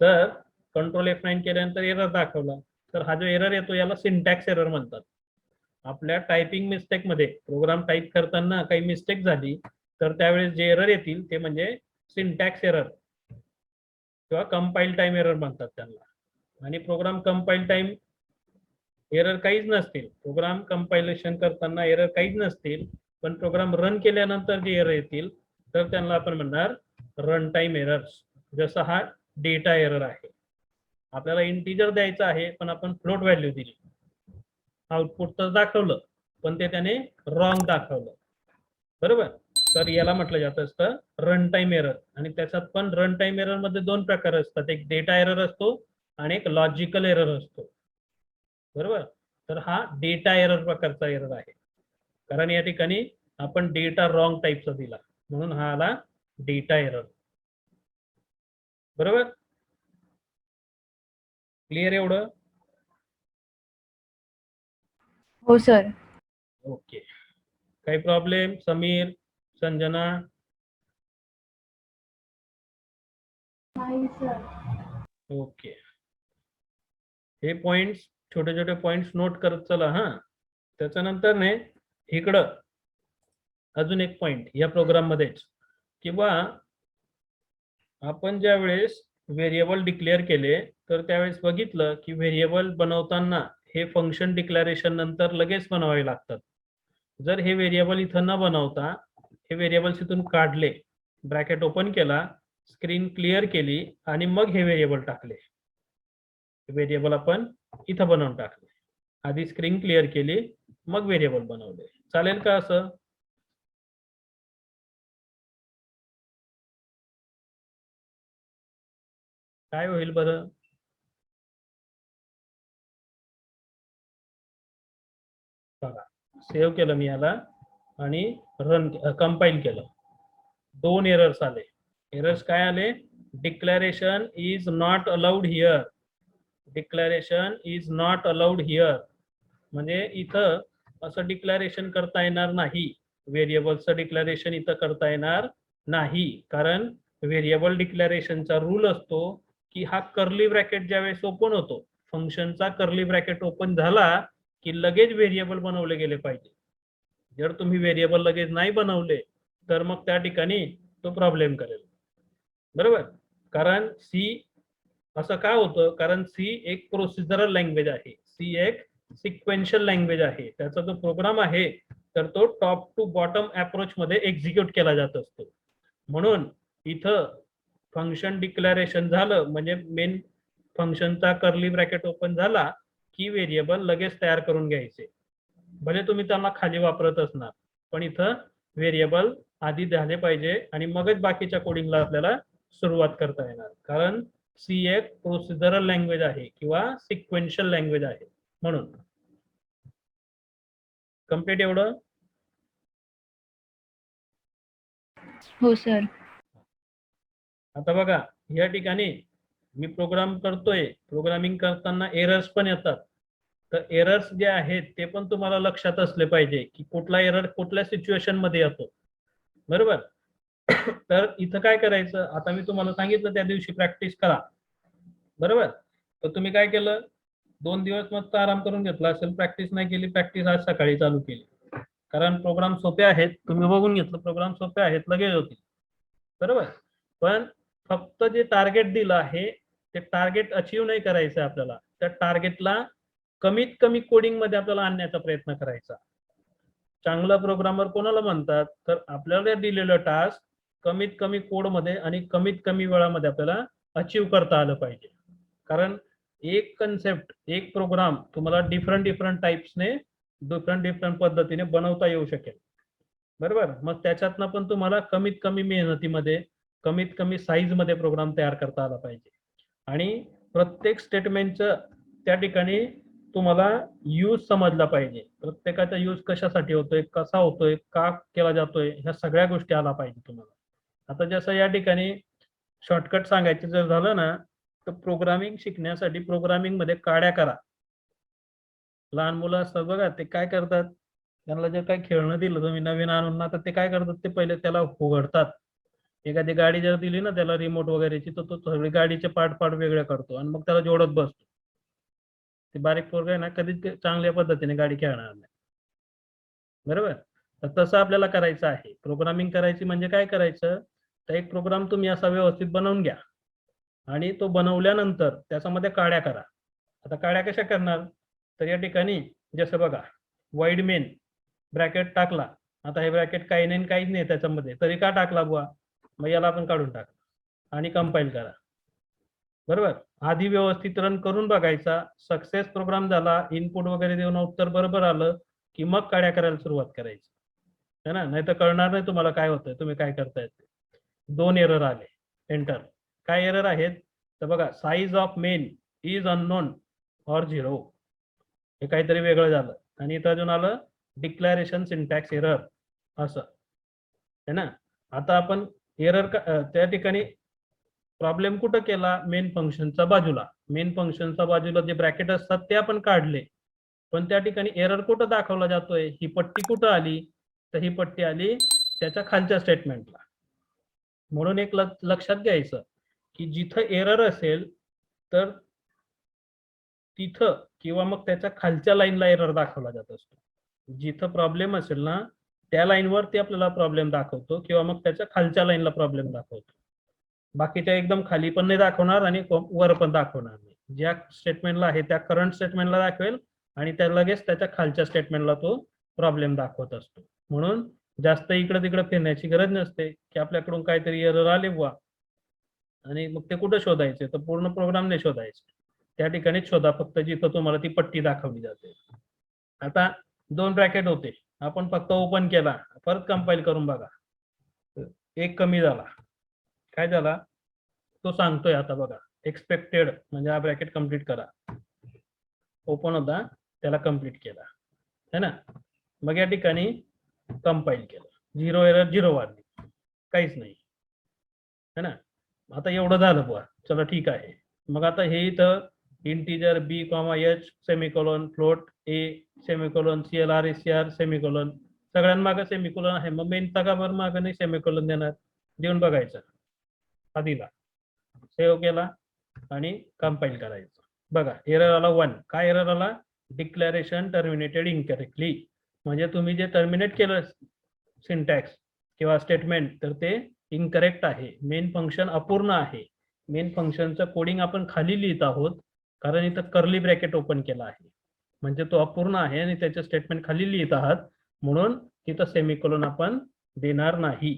Speaker 1: तर कंट्रोल F9 केल्यानंतर एरर दाखवला. तर हा जो एरर येतो याला सिंटॅक्स एरर म्हणतात. आपल्या टायपिंग मिस्टेक मध्ये प्रोग्राम टाईप करताना काही मिस्टेक झाली तर त्यावेळेस जे एरर येतील ते म्हणजे सिंटॅक्स एरर किंवा कंपाईल टाइम एरर म्हणतात त्यांना. आणि प्रोग्राम कंपाईल टाइम एरर काहीच नसतील, प्रोग्राम कंपायलेशन करताना एरर काहीच नसतील, पण प्रोग्राम रन केल्यानंतर जे एरर येतील तर त्यांना आपण म्हणणार रन टाइम एरर्स. जसा हा डेटा एरर आहे, आपल्याला इंटिजर द्यायचं आहे पण आपण फ्लोट व्हॅल्यू दिली, आउटपुट तर दाखवलं पण ते त्याने रॉंग दाखवलं. बरोबर, तर याला म्हटलं जातं असतं रन टाइम एरर. आणि त्याच्यात पण रन टाइम एरर मध्ये दोन प्रकार असतात, एक डेटा एरर असतो आणि एक लॉजिकल एरर असतो. बरोबर. तर हा डेटा एरर प्रकारचा एरर आहे, कारण या ठिकाणी आपण डेटा रॉंग टाईपचा दिला म्हणून हा आला डेटा एरर. बरोबर. क्लिअर एवढं?
Speaker 4: हो सर.
Speaker 1: ओके. काही प्रॉब्लेम समीर, संजना?
Speaker 3: नाही सर.
Speaker 1: ओके. हे पॉइंट्स, छोटे छोटे पॉइंट्स नोट करत चला. हा, त्याच्यानंतर ने इकडं अजून एक पॉइंट या प्रोग्राम मध्येच, किंवा आपण ज्या वेळेस व्हेरिएबल डिक्लेअर केले तर त्यावेळेस बघितलं की व्हेरिएबल बनवताना हे फंक्शन डिक्लेरेशन नंतर लगेच बनवावे लागतात. जर हे व्हेरिएबल इथं न बनवता हे व्हेरिएबल्स इथून काढले, ब्रॅकेट ओपन केला, स्क्रीन क्लिअर केली आणि मग हे व्हेरिएबल टाकले, व्हेरिएबल आपण इथं बनवून टाकले, आधी स्क्रीन क्लिअर केली मग व्हेरिएबल बनवले, चालेल का असं? काय होईल बरं? बघा, सेव्ह केलं मी याला आणि रन कंपाईल केलं, दोन एरर्स आले. एरर्स काय आले? Declaration is not allowed here, declaration is not allowed here, म्हणजे इथं असं डिक्लेरेशन करता येणार नाही, व्हेरिएबलचं डिक्लेरेशन इथं करता येणार नाही, कारण व्हेरिएबल डिक्लेरेशनचा रूल असतो की हा कर्ली ब्रॅकेट ज्यावेळेस ओपन होतो, फंक्शनचा कर्ली ब्रॅकेट ओपन झाला की लगेच व्हेरिएबल बनवले गेले पाहिजे. जर तुम्ही व्हेरिएबल लगेच नाही बनवले तर मग त्या ठिकाणी तो प्रॉब्लेम करेल. बरोबर. कारण सी असं का होतं? कारण सी एक प्रोसिजरल लँग्वेज आहे, सी एक सिक्वेन्शियल लँग्वेज आहे, त्याचा जो प्रोग्राम आहे तर तो टॉप टू बॉटम अप्रोच मध्ये एक्झिक्यूट केला जात असतो. म्हणून इथं फंक्शन डिक्लेरेशन झालं म्हणजे मेन फंक्शनचा कर्ली ब्रॅकेट ओपन झाला की व्हेरिएबल लगेच तयार करून घ्यायचे, भले तुम्ही त्यांना खाली वापरत असणार, पण इथं व्हेरिएबल आधी झाले पाहिजे आणि मगच बाकीच्या कोडिंगला आपल्याला सुरुवात करता येणार, कारण सी एक प्रोसिजरल लँग्वेज आहे किंवा सिक्वेन्शियल लँग्वेज आहे. म्हणून कम्प्लीट एवढं?
Speaker 4: हो सर.
Speaker 1: आता बघा, या ठिकाणी मी प्रोग्राम करतोय, प्रोग्रामिंग करताना एरर्स पण येतात, तर एरर्स जे आहेत ते पण तुम्हाला लक्षात असले पाहिजे की कुठला एरर कुठल्या सिच्युएशन मध्ये येतो. बरोबर. तर इथं काय करायचं, आता मी तुम्हाला सांगितलं त्या दिवशी प्रॅक्टिस करा. बरोबर. तर तुम्ही काय केलं, 2 दिवस मस्त आराम करून घेतला असेल, प्रॅक्टिस नाही केली, प्रॅक्टिस आज सकाळी चालू केली, कारण प्रोग्राम सोपे आहेत, तुम्ही बघून घेतलं प्रोग्राम सोपे आहेत, लगेच होतील. बरोबर. पण फक्त जे टार्गेट दिलं आहे ते टार्गेट अचीव नाही करायचं आपल्याला, त्या टार्गेटला कमीत कमी कोडिंग मध्ये आपल्याला आणण्याचा प्रयत्न करायचा. चांगला प्रोग्रामर कोणाला म्हणतात? तर आपल्याला दिलेलं टास्क कमीत कमी कोड मध्ये आणि कमीत कमी वेळामध्ये आपल्याला अचीव करता आलं पाहिजे, कारण एक कन्सेप्ट, एक प्रोग्राम तुम्हाला डिफरंट टाइप्सने डिफरंट पद्धतीने बनवता येऊ शकेल. बरोबर. मग त्याच्यातनं पण तुम्हाला कमीत कमी मेहनतीमध्ये कमीत कमी साईज मध्ये प्रोग्राम तयार करता आला पाहिजे, आणि प्रत्येक स्टेटमेंटचं त्या ठिकाणी तुम्हाला यूज समजला पाहिजे, प्रत्येकाचा यूज कशासाठी होतोय, कसा होतोय, का केला जातोय, ह्या सगळ्या गोष्टी आला पाहिजे तुम्हाला. आता जसं या ठिकाणी शॉर्टकट सांगायचं जर झालं ना, तर प्रोग्रामिंग शिकण्यासाठी प्रोग्रामिंग मध्ये काड्या करा. लहान मुलं असतात बघा, ते काय करतात, त्यांना जर काही खेळणं दिलं तुम्ही नवीन आणून ना, तर ते काय करतात, ते पहिले त्याला उघडतात. एखादी गाडी जर दिली ना त्याला रिमोट वगैरेची, तर तो सगळी गाडीचे पार्ट वेगळे करतो आणि मग त्याला जोडत बसतो. ते बारीक पोरग आहे ना, कधीच चांगल्या पद्धतीने गाडी खेळणार नाही. बरोबर. तर तसं आपल्याला करायचं आहे. प्रोग्रामिंग करायची म्हणजे काय करायचं, तर एक प्रोग्राम तुम्ही असा व्यवस्थित बनवून घ्या आणि तो बनवल्यानंतर त्याच्यामध्ये काड्या करा. आता काड्या कशा करणार, तर या ठिकाणी जसं बघा, वाईड मेन ब्रॅकेट टाकला, आता हे ब्रॅकेट काही नाही काहीच नाही त्याच्यामध्ये, तरी का टाकला बुवा, मग याला आपण काढून टाका आणि कंपाईल करा. बरोबर. आधी व्यवस्थित रन करून बघायचा, सक्सेस प्रोग्राम झाला, इनपुट वगैरे देऊन उत्तर बरोबर आलं की मग काड्या करायला सुरुवात करायची. है ना, नाही तर कळणार नाही तुम्हाला काय होतंय, तुम्ही काय करतायत ते. 2 एरर आले, एंटर. काय एरर आहेत तर बघा, size of main is unknown or 0, हे काहीतरी वेगळं झालं. आणि इथं अजून आलं डिक्लॅरेशन सिंटॅक्स एरर असं, है ना. आता आपण एरर त्या ठिकाणी प्रॉब्लेम कुठं केला, मेन फंक्शनच्या बाजूला. मेन फंक्शनच्या बाजूला जे ब्रॅकेट असतात ते आपण काढले, पण त्या ठिकाणी एरर कुठं दाखवला जातोय, ही पट्टी कुठं आली, तर ही पट्टी आली त्याच्या खालच्या स्टेटमेंटला. म्हणून एक लक्षात घ्यायचं की जिथं एरर असेल तर तिथं किंवा मग त्याच्या खालच्या लाईनला एरर दाखवला जात असतो. जिथं प्रॉब्लेम असेल ना त्या लाईनवर ते आपल्याला प्रॉब्लेम दाखवतो किंवा मग त्याच्या खालच्या लाईनला प्रॉब्लेम दाखवतो. बाकीच्या एकदम खाली पण नाही दाखवणार आणि वर पण दाखवणार नाही. ज्या स्टेटमेंटला आहे त्या करंट स्टेटमेंटला दाखवेल आणि त्या लगेच त्याच्या खालच्या स्टेटमेंटला तो प्रॉब्लेम दाखवत असतो. म्हणून जास्त इकडे तिकडे फिरण्याची गरज नसते की आपल्याकडून काहीतरी एरर आले बुवा आणि मग ते कुठं शोधायचे, तर पूर्ण प्रोग्राम नाही शोधायचे, त्या ठिकाणीच शोधा फक्त जिथं तुम्हाला ती पट्टी दाखवली जाते. आता 2 ब्रॅकेट होते, आपण फक्त ओपन केला, परत कंपाईल करून बघा, एक कमी झाला. काय झाला तो सांगतोय आता बघा, एक्सपेक्टेड म्हणजे हा ब्रॅकेट कंप्लीट करा. ओपन होता त्याला कंप्लीट केला, है ना. मग या ठिकाणी कंपाईल केलं, 0 एरर 0 वाढली, काहीच नाही, है ना. आता एवढं झालं बुवा, चला ठीक आहे. मग आता हे इथं integer B comma H semicolon, float A semicolon, CLR SCR semicolon, सगळ्यांमागं सेमिकोलॉन आहे. मग मेनचा का बरं मागं नाही सेमिकोलॉन देणार, देऊन बघायचं. हा दिला, सेव्ह केला आणि कंपाईल करायचं. बघा एरर आला 1. काय एरर आला, डिक्लॅरेशन टर्मिनेटेड इनकरेक्टली, म्हणजे तुम्ही जे टर्मिनेट केलं सिंटॅक्स किंवा स्टेटमेंट तर ते इनकरेक्ट आहे, मेन फंक्शन अपूर्ण आहे. मेन फंक्शनचं कोडिंग आपण खाली लिहित आहोत कारण इथं कर्ली ब्रॅकेट ओपन केला आहे, म्हणजे तो अपूर्ण आहे आणि त्याचे स्टेटमेंट खाली लिहित आहात, म्हणून तिथं सेमिकोलॉन आपण देणार नाही.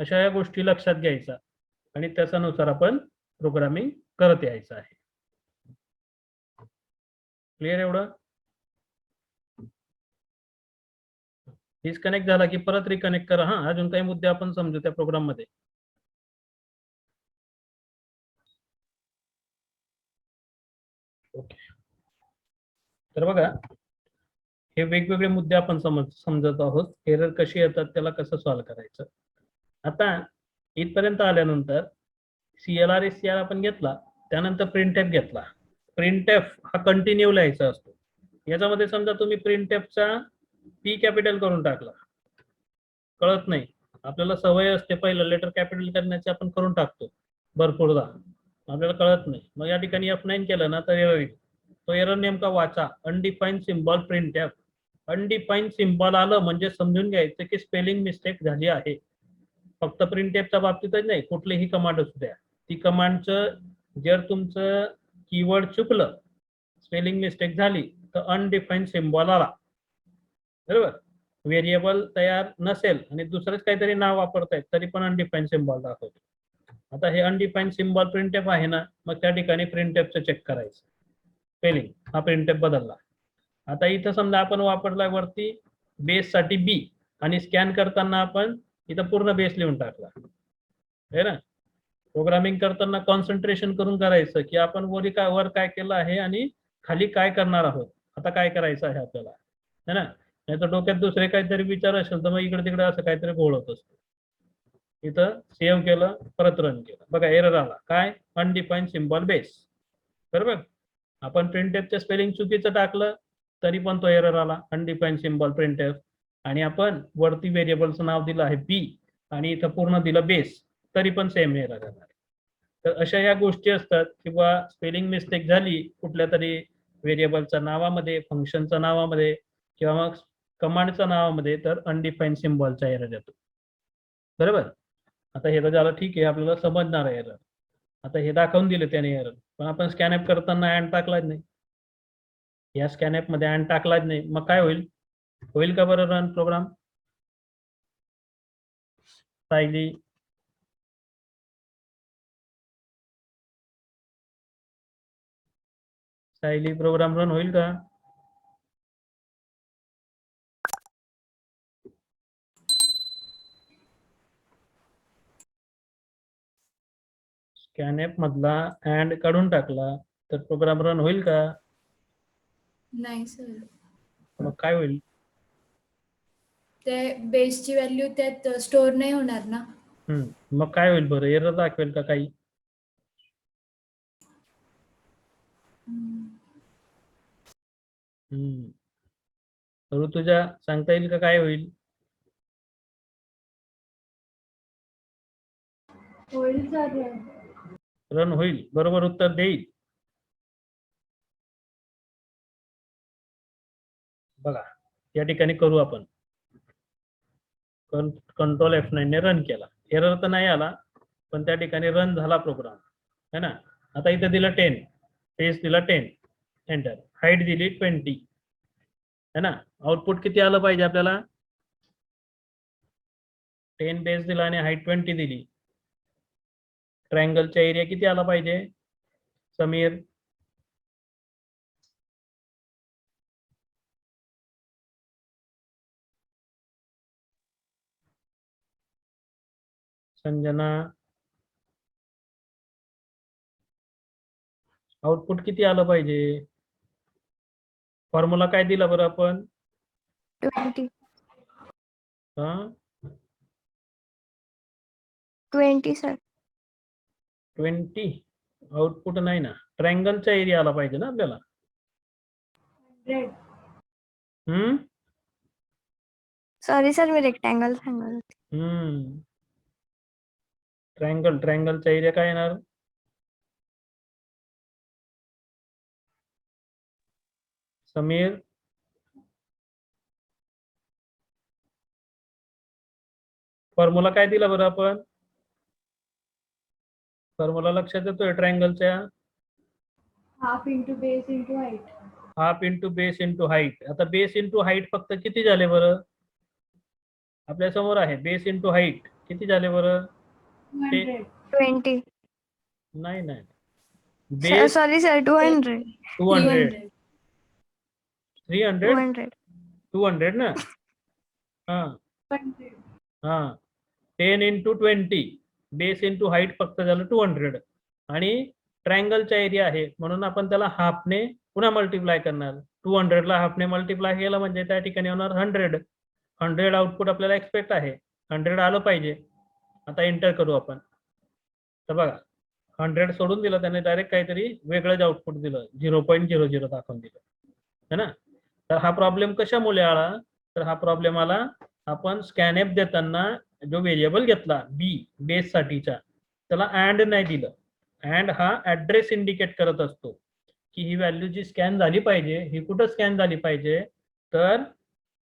Speaker 1: अशा या गोष्टी लक्षात घ्यायचा आणि त्याच्यानुसार आपण प्रोग्रामिंग करत यायचं आहे. क्लिअर एवढं. डिस्कनेक्ट झाला की परत रिकनेक्ट करा. हा, अजून काही मुद्दे आपण समजू त्या प्रोग्राम मध्ये. ओके, तर बघा हे वेगवेगळे मुद्दे आपण समजत आहोत. एरर कशी येतात, त्याला कसं सॉल्व्ह करायचं. आता इथपर्यंत आल्यानंतर CLR SCR आपण घेतला, त्यानंतर प्रिंटएफ घेतला. प्रिंटएफ हा कंटिन्यू लिहायचा असतो. याच्यामध्ये समजा तुम्ही प्रिंटएफचा P कॅपिटल करून टाकला, कळत नाही, आपल्याला सवय असते पहिलं लेटर कॅपिटल करण्याची, आपण करून टाकतो भरपूरदा, आपल्याला कळत नाही. मग या ठिकाणी F9 केलं ना तर एरर येईल. तो एरर नेमका वाचा, undefined symbol printf. Undefined symbol आलं म्हणजे समजून घ्यायचं की स्पेलिंग मिस्टेक झाली आहे. फक्त प्रिंटएफच्या बाबतीतच नाही, कुठलीही कमांड असू द्या, ती कमांडचं जर तुमचं कीवर्ड चुकलं, स्पेलिंग मिस्टेक झाली तर अनडिफाईन्ड सिम्बॉल आला, बरोबर. व्हेरिएबल तयार नसेल आणि दुसरंच काहीतरी नाव वापरतायत तरी पण अनडिफाईन्ड सिम्बॉल दाखवतो. आता हे अनडिफाईन्ड सिम्बॉल प्रिंटएफ आहे ना, मग त्या ठिकाणी प्रिंटएफचं चेक करायचं, स्पेलिंग हा प्रिंटएफ बदलला. आता इथं समजा आपण वापरला वरती बेस साठी बी आणि स्कॅन करताना आपण इथं पूर्ण बेस लिहून टाकला, है ना. प्रोग्रामिंग करताना कॉन्सन्ट्रेशन करून करायचं की आपण वर काय केलं आहे आणि खाली काय करणार आहोत, आता काय करायचं आहे आपल्याला, है ना. नाही तर डोक्यात दुसरे काहीतरी विचार असेल तर मग इकडे तिकडे असं काहीतरी घोळत असतं. इथं सेव्ह केलं, परत रन केलं, बघा एरर आला, काय, अनडिफाईन्ड सिम्बॉल बेस, बरोबर. आपण प्रिंटएफचं स्पेलिंग चुकीचं टाकलं तरी पण तो एरर आला, अनडिफाईन्ड सिम्बॉल प्रिंटएफ. आणि आपण वरती व्हेरिएबलचं नाव दिलं आहे बी आणि इथं पूर्ण दिलं बेस, तरी पण सेम एरर येणार. तर अशा या गोष्टी असतात किंवा स्पेलिंग मिस्टेक झाली कुठल्या तरी व्हेरिएबलच्या नावामध्ये, फंक्शनच्या नावामध्ये किंवा मग कमांडच्या नावामध्ये, तर अनडिफाईन्ड सिम्बॉलचा एरर येतो, बरोबर. आता हे तर झालं, ठीक आहे, आपल्याला समजणार आहे एरर. आता हे दाखवून दिले त्याने एरर, पण आपण स्कॅनअप करताना अँड टाकलाच नाही, या स्कॅनअप मध्ये अँड टाकलाच नाही, मग काय होईल, होईल का बरं run programme. Sayali Sayali program run होईल का. स्कॅनएप मधला अँड काढून टाकला तर प्रोग्राम रन होईल का?
Speaker 5: नाही सर,
Speaker 1: मग काय होईल?
Speaker 5: ते बेसची व्हॅल्यू त्यात स्टोअर नाही होणार ना.
Speaker 1: मग काय होईल बरं? एरर दाखवेल का काही? ऋतुजा सांगता येईल का काय होईल?
Speaker 3: होईल सर.
Speaker 1: रन होईल, बरोबर उत्तर देईल. बघा या ठिकाणी करू आपण. कंट्रोल F9 ने रन केला, एरर तर नाही आला, पण त्या ठिकाणी रन झाला प्रोग्राम है ना. आता इथे दिलं 10, पेज दिला 10, एंटर, हाईट दिली 20 है ना. आउटपुट किती आलं पाहिजे आपल्याला? 10 पेज दिला आणि हाईट 20 दिली. ट्रायंगलचा एरिया किती आला पाहिजे समीर? संजना, आउटपुट किती आलं पाहिजे? फॉर्म्युला काय दिला बरं आपण?
Speaker 2: 20 सर.
Speaker 1: 20. आउटपुट नाही ना, ट्रायंगलचा एरिया आला पाहिजे ना आपल्याला.
Speaker 3: 100.
Speaker 2: सॉरी सर, मी रेक्टँगल सांगत होते.
Speaker 1: ट्रायंगलचा एरिया काय येणार? समीर, फॉर्म्युला काय दिला बरं आपण? फॉर्म्युला लक्षात येतोय ट्रायंगलच्या?
Speaker 3: Half into base into height.
Speaker 1: Half into base into height. आता बेस इंटू हाईट फक्त किती झाले बरं? आपल्या समोर आहे बेस इंटू हाईट किती झाले बरं?
Speaker 3: 200.
Speaker 2: 20.
Speaker 1: नाही नाही, बेस
Speaker 2: सॉरी सर, 200.
Speaker 1: 200, 300,
Speaker 2: 200.
Speaker 1: 200 ना. हा
Speaker 3: 100.
Speaker 1: हा, 10 इंटू 20, बेस इंटू हाईट फक्त झालं 200 आणि ट्रायंगलचा एरिया आहे म्हणून आपण त्याला हाफने पुन्हा मल्टिप्लाय करणार. 200 ला हाफने मल्टिप्लाय केलं म्हणजे त्या ठिकाणी होणार 100. 100 आउटपुट आपल्याला एक्सपेक्ट आहे, 100 आलं पाहिजे. आता एंटर करू आपण. तर बघा 100 सोडून दिलं त्याने, डायरेक्ट काहीतरी वेगळंच आउटपुट दिलं, 0.00 दाखवून दिलं है ना. तर हा प्रॉब्लेम कशामुळे आला? तर हा प्रॉब्लेम आला आपण स्कॅनएप देताना जो व्हेरिएबल घेतला बी बेस साठीचा त्याला अँड नाही दिलं. अँड हा ऍड्रेस इंडिकेट करत असतो की ही व्हॅल्यू जी स्कॅन झाली पाहिजे ही कुठं स्कॅन झाली पाहिजे, तर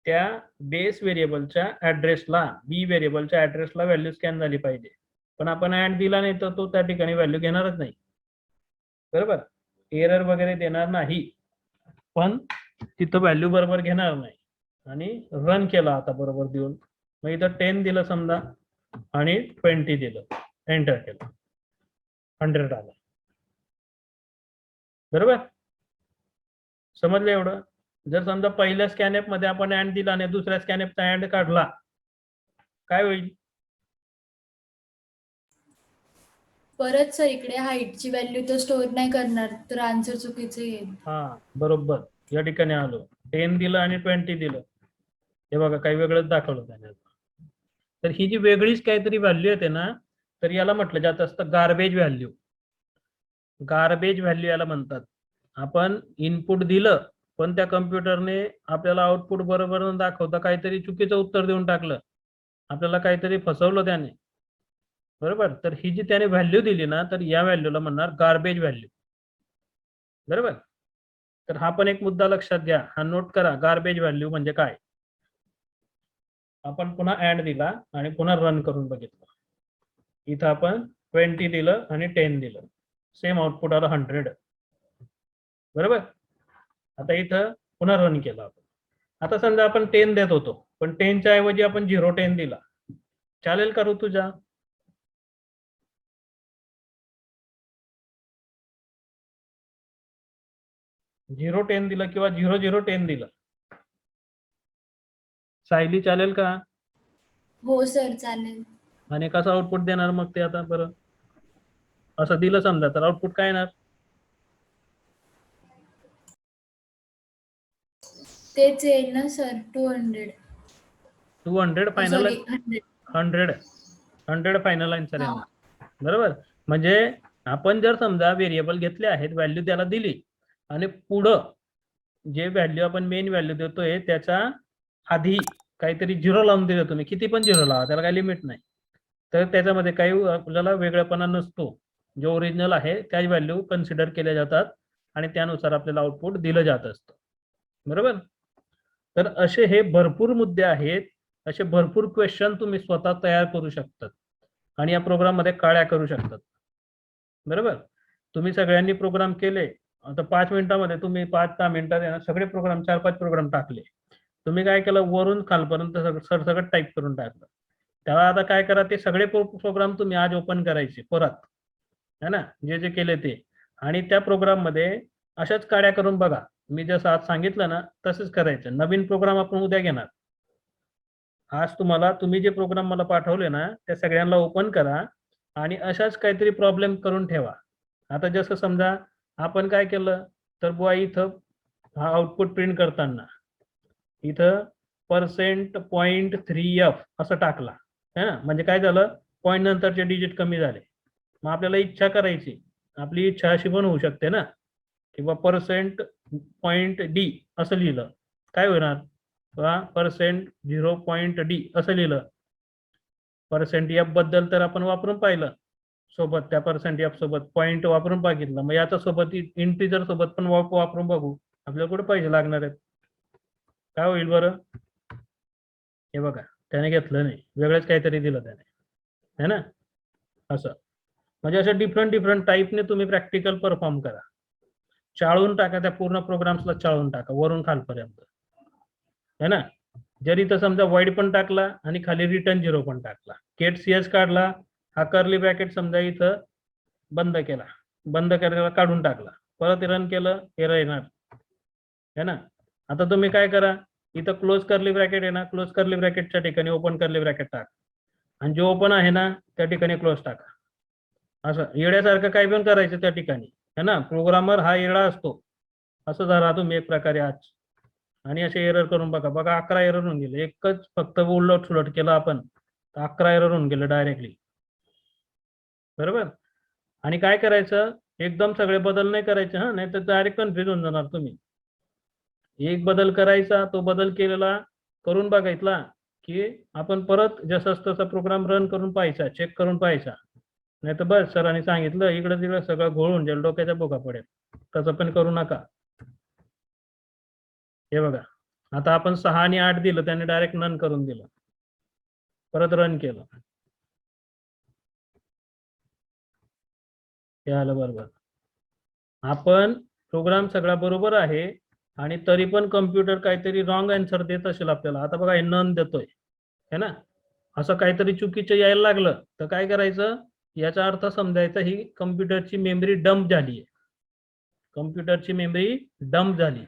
Speaker 1: त्या बेस व्हेरिएबलच्या ऍड्रेसला, बी व्हेरिएबलच्या ऍड्रेसला व्हॅल्यू स्कॅन झाली पाहिजे. पण आपण अँड दिला नाही तर तो त्या ठिकाणी व्हॅल्यू घेणारच नाही, बरोबर. एरर वगैरे देणार नाही, पण तिथं व्हॅल्यू बरोबर घेणार नाही. आणि रन केला आता बरोबर देऊन, मग इथं 10 दिलं समजा आणि 20 दिलं, एंटर केलं, 100 आलं, बरोबर. समजलं एवढं? जर समजा पहिल्या स्कॅनएप मध्ये आपण अँड दिला आणि दुसऱ्या स्कॅनएपचा अँड काढला, काय होईल?
Speaker 5: परत सर इकडे हाईटची व्हॅल्यू तर स्टोअर नाही करणार, तर आन्सर चुकीचं येईल.
Speaker 1: हा बरोबर, या ठिकाणी आलो, 10 दिलं आणि 20 दिलं, हे बघा काही वेगळंच दाखवलं त्याने. तर ही जी वेगळीच काहीतरी व्हॅल्यू येते ना, तर याला म्हटलं जात असतं गार्बेज व्हॅल्यू. गार्बेज व्हॅल्यू याला म्हणतात. आपण इनपुट दिलं पण त्या कम्प्युटरने आपल्याला आउटपुट बरोबर न दाखवता काहीतरी चुकीचं उत्तर देऊन टाकलं, आपल्याला काहीतरी फसवलं त्याने, बरोबर. तर ही जी त्याने व्हॅल्यू दिली ना, तर या व्हॅल्यूला म्हणणार गार्बेज व्हॅल्यू, बरोबर. तर हा पण एक मुद्दा लक्षात घ्या, हा नोट करा, गार्बेज व्हॅल्यू म्हणजे काय. आपण पुन्हा अँड दिला आणि पुन्हा रन करून बघितलं, इथं आपण 20 दिलं आणि 10 दिलं, सेम आउटपुट आलं 100, बरोबर. आता इथं पुन्हा रन केलं आपण. आता समजा आपण 10 देत होतो पण 10च्या ऐवजी आपण 0.10 दिला, चालेल का ऋतुजा? 0.10 दिलं किंवा 0010 दिलं, सायली चालेल का?
Speaker 5: हो सर चालेल.
Speaker 1: आणि कसं आउटपुट देणार मग ते आता बरं? असं दिलं समजा तर आउटपुट काय येणार?
Speaker 5: तेच येईल ना sir 200.
Speaker 1: 200 final,
Speaker 5: sorry 100.
Speaker 1: 100 final answer
Speaker 5: हा.
Speaker 1: येणार. बरोबर. म्हणजे आपण जर समजा व्हेरिएबल घेतले आहेत, व्हॅल्यू त्याला दिली आणि पुढं जे व्हॅल्यू आपण मेन व्हॅल्यू देतोय त्याच्या आधी काहीतरी झिरो लावून दिलं तुम्ही, किती पण झिरो लावा, त्याला काही लिमिट नाही, तर त्याच्यामध्ये काही आपल्याला वेगळेपणा नसतो. जे ओरिजिनल आहे त्याच व्हॅल्यू कन्सिडर केल्या जातात आणि त्यानुसार आपल्याला आउटपुट दिलं जात असतं. बरोबर. तर असे हे भरपूर मुद्दे आहेत, असे भरपूर क्वेश्चन तुम्ही स्वतः तयार करू शकतात आणि या प्रोग्राम मध्ये काळ्या करू शकतात. बरोबर. तुम्ही सगळ्यांनी प्रोग्राम केले, आता 5 मिनिटामध्ये तुम्ही 5-10 मिनिटात आहे ना सगळे प्रोग्राम 4-5 प्रोग्राम टाकले. तुम्ही काय केलं, वरून खालपर्यंत सरसकट टाईप करून टाकलं. तेव्हा आता काय करा, ते सगळे प्रोग्राम तुम्ही आज ओपन करायचे परत, है ना, जे जे केले ते, आणि त्या प्रोग्राम मध्ये अशाच काड्या करून बघा. मी जसं आज सांगितलं ना तसंच करायचं. नवीन प्रोग्राम आपण उद्या घेणार. आज तुम्ही जे प्रोग्राम मला पाठवले ना त्या सगळ्यांना ओपन करा आणि अशाच काहीतरी प्रॉब्लेम करून ठेवा. आता जसं समजा आपण काय केलं, तर बुवा इथं हा आउटपुट प्रिंट करताना इथं %.3f असं टाकला, है ना, म्हणजे काय झालं, पॉईंट नंतरचे डिजिट कमी झाले. मग आपल्याला इच्छा करायची, आपली इच्छा अशी पण होऊ शकते ना, किंवा %.d असं लिहिलं, काय होणार, किंवा %.0.d असं लिहिलं. %f बद्दल तर आपण वापरून पाहिलं सोबत, त्या %f सोबत पॉईंट वापरून बघितलं. मग याच्या सोबत इंटिजर सोबत पण वापरून बघू, आपल्याला कुठे पैसे लागणार आहेत, काय होईल बरं. हे बघा, त्याने घेतलं नाही, वेगळंच काहीतरी दिलं त्याने, है ना. असं म्हणजे अशा डिफरंट टाईपने तुम्ही प्रॅक्टिकल परफॉर्म करा. चाळून टाका, त्या पूर्ण प्रोग्राम्सला चाळून टाका वरून खालपर्यंत, है ना. जर इथं समजा वाईड पण टाकला आणि खाली रिटर्न 0 पण टाकला, केट सीएस काढला, हा कर्ली ब्रॅकेट समजा इथं बंद केला, बंद करायला काढून टाकला, परत रन केलं, एरर येणार, है ना. आता तुम्ही काय करा, इथं क्लोज कर्ली ब्रॅकेट आहे ना, क्लोज कर्ली ब्रॅकेटच्या ठिकाणी ओपन कर्ली ब्रॅकेट टाका, आणि जे ओपन आहे ना त्या ठिकाणी क्लोज टाका. असं येड्यासारखं काय पण करायचं त्या ठिकाणी, है ना. प्रोग्रामर हा येडा असतो, असं झाला तुम्ही एक प्रकारे आज. आणि असे एरर करून बघा. 11 एरर होऊन गेले, एकच फक्त उलट सुलट केलं आपण तर 11 एरर होऊन गेले डायरेक्टली. बरोबर. आणि काय करायचं, एकदम सगळे बदल नाही करायचे, हा, नाही तर डायरेक्ट कन्फ्युज होऊन जाणार तुम्ही. एक बदल करायचा, तो बदल केलेला करून बघायचा की आपण परत जसं तसा प्रोग्राम रन करून पाहायचा, चेक करून पाहायचा, नाही तर बस सरांनी सांगितलं इकडे तिकडे सगळं घोळून जाईल, डोक्याच्या बोका पडेल. तसं पण करू नका. हे बघा, आता आपण 6 आणि 8 दिलं, त्याने डायरेक्ट नन करून दिलं, परत रन केलं, हे आलं बरोबर. आपण प्रोग्राम सगळा बरोबर आहे आणि तरी पण कम्प्युटर काहीतरी रॉंग आन्सर देत असेल आपल्याला. आता बघा, हे नन देतोय, है ना. असं काहीतरी चुकीचं यायला लागलं तर काय करायचं, याचा अर्थ समजायचा ही कम्प्युटरची मेमरी डंप झाली आहे, कम्प्युटरची मेमरी डंप झाली.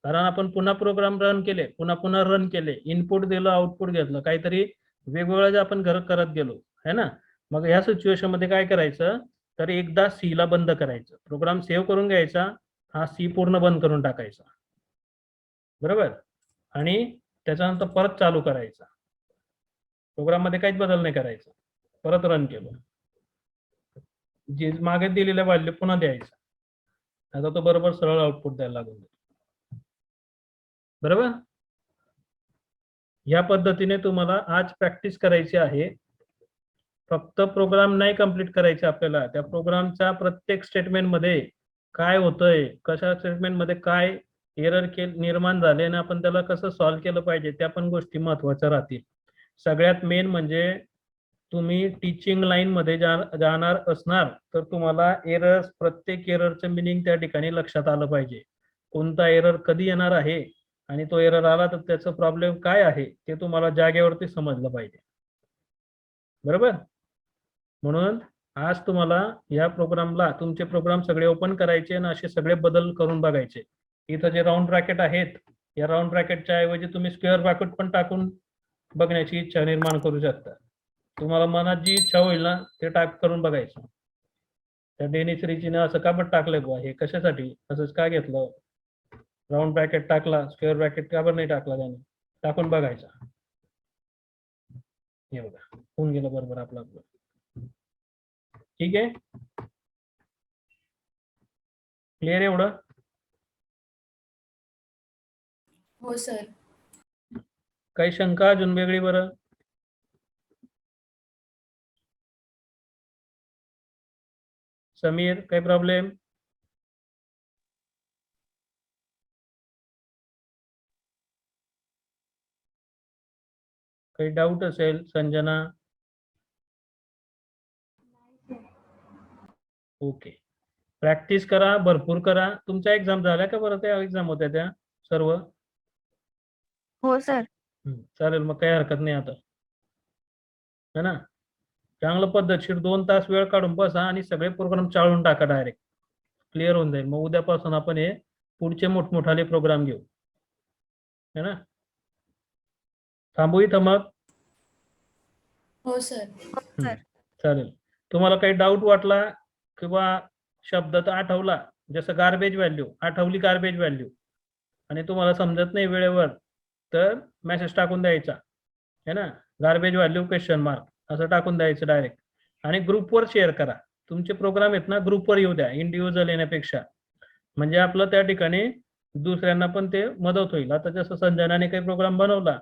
Speaker 1: कारण आपण पुन्हा प्रोग्राम रन केले, पुन्हा रन केले, इनपुट दिलं, आउटपुट घेतलं, काहीतरी वेगवेगळं आपण करत गेलो, है ना. मग या सिच्युएशन मध्ये काय करायचं, तर एकदा सी ला बंद करायचं, प्रोग्राम सेव्ह करून घ्यायचा, हा सी पूर्ण बंद करून टाकायचा, बरोबर, आणि त्याच्यानंतर परत चालू करायचा. प्रोग्राम मध्ये काहीच बदल नाही करायचा, परत रन केलं, जे मागे दिलेल्या व्हॅल्यू पुन्हा द्यायचा. आता तो बरोबर सरळ आउटपुट द्यायला लागून. बरोबर. या पद्धतीने तुम्हाला आज प्रॅक्टिस करायची आहे. फक्त प्रोग्राम नाही कंप्लीट करायचे आपल्याला, त्या प्रोग्रामच्या प्रत्येक स्टेटमेंट मध्ये काय होतंय, कशा स्टेटमेंट मध्ये काय एरर निर्माण झाले आणि आपण त्याला कसं सॉल्व्ह केलं पाहिजे, त्या पण गोष्टी महत्वाच्या राहतील. सगळ्यात मेन म्हणजे तुम्ही टीचिंग लाईन मध्ये जाणार असणार तर तुम्हाला एरर्स, प्रत्येक एररचं मिनिंग त्या ठिकाणी लक्षात आलं पाहिजे. कोणता एरर कधी येणार आहे आणि तो एरर आला तर त्याचं प्रॉब्लेम काय आहे ते तुम्हाला जागेवरती समजलं पाहिजे. बरोबर. म्हणून आज तुम्हाला या प्रोग्रामला, तुमचे प्रोग्राम सगळे ओपन करायचे आणि असे सगळे बदल करून बघायचे. इथं जे राऊंड ब्रॅकेट आहेत, या राऊंड ब्रॅकेटच्या ऐवजी तुम्ही स्क्वेअर ब्रॅकेट पण टाकून बघण्याची इच्छा निर्माण करू शकता. तुम्हाला मनात जी इच्छा होईल ना ते टाक करून बघायचं. त्या डेनिसरीचीने असं का बरं टाकलंय बुवा, हे कशासाठी असंच का घेतलं, राऊंड ब्रॅकेट टाकला, स्क्वेअर ब्रॅकेट का बरं नाही टाकला त्याने, टाकून बघायचा. हे बघा होऊन गेलं बरोबर आपलं. ठीक आहे, क्लिअर एवढं?
Speaker 5: हो सर.
Speaker 1: काही शंका अजून वेगळी बरं? समीर काही प्रॉब्लेम? काही डाऊट असेल? संजना? ओके, प्रॅक्टिस करा, भरपूर करा. तुमच्या एक्झाम झाल्या का बरं? त्या एक्झाम होत्या त्या सर्व?
Speaker 2: हो सर.
Speaker 1: चालेल, मग काही हरकत नाही आता, है ना. चांगलं पद्धतशीर 2 तास वेळ काढून बसा आणि सगळे प्रोग्राम चाळून टाका, डायरेक्ट क्लिअर होऊन जाईल. मग उद्यापासून आपण हे पुढचे मोठमोठाले प्रोग्राम घेऊ, है ना. थांबू इथं मग?
Speaker 5: हो सर.
Speaker 1: चालेल. तुम्हाला काही डाऊट वाटला किंवा शब्द तर आठवला, जसं गार्बेज व्हॅल्यू आठवली, गार्बेज व्हॅल्यू, आणि तुम्हाला समजत नाही वेळेवर, तर मेसेज टाकून द्यायचा, है ना. गार्बेज व्हॅल्यू क्वेश्चन मार्क असं टाकून द्यायचं डायरेक्ट, आणि ग्रुपवर शेअर करा. तुमचे प्रोग्राम आहेत ना, ग्रुपवर येऊ द्या, इंडिव्हिज्युअल येण्यापेक्षा, म्हणजे आपलं त्या ठिकाणी दुसऱ्यांना पण ते मदत होईल. आता जसं संजनाने काही प्रोग्राम बनवला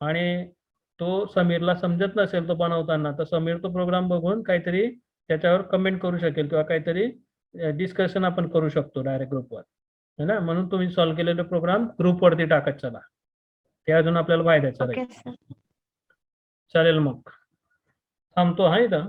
Speaker 1: आणि तो समीरला समजत नसेल तो बनवताना, तर समीर तो प्रोग्राम बघून काहीतरी त्याच्यावर कमेंट करू शकेल किंवा काहीतरी डिस्कशन आपण करू शकतो डायरेक्ट ग्रुपवर, है ना. म्हणून तुम्ही सॉल्व्ह केलेले प्रोग्राम ग्रुपवरती टाकत चला, ते अजून आपल्याला फायद्याचं
Speaker 2: ओके
Speaker 1: राहील.
Speaker 2: सर.
Speaker 1: चालेल, मग थांबतो हा इथं.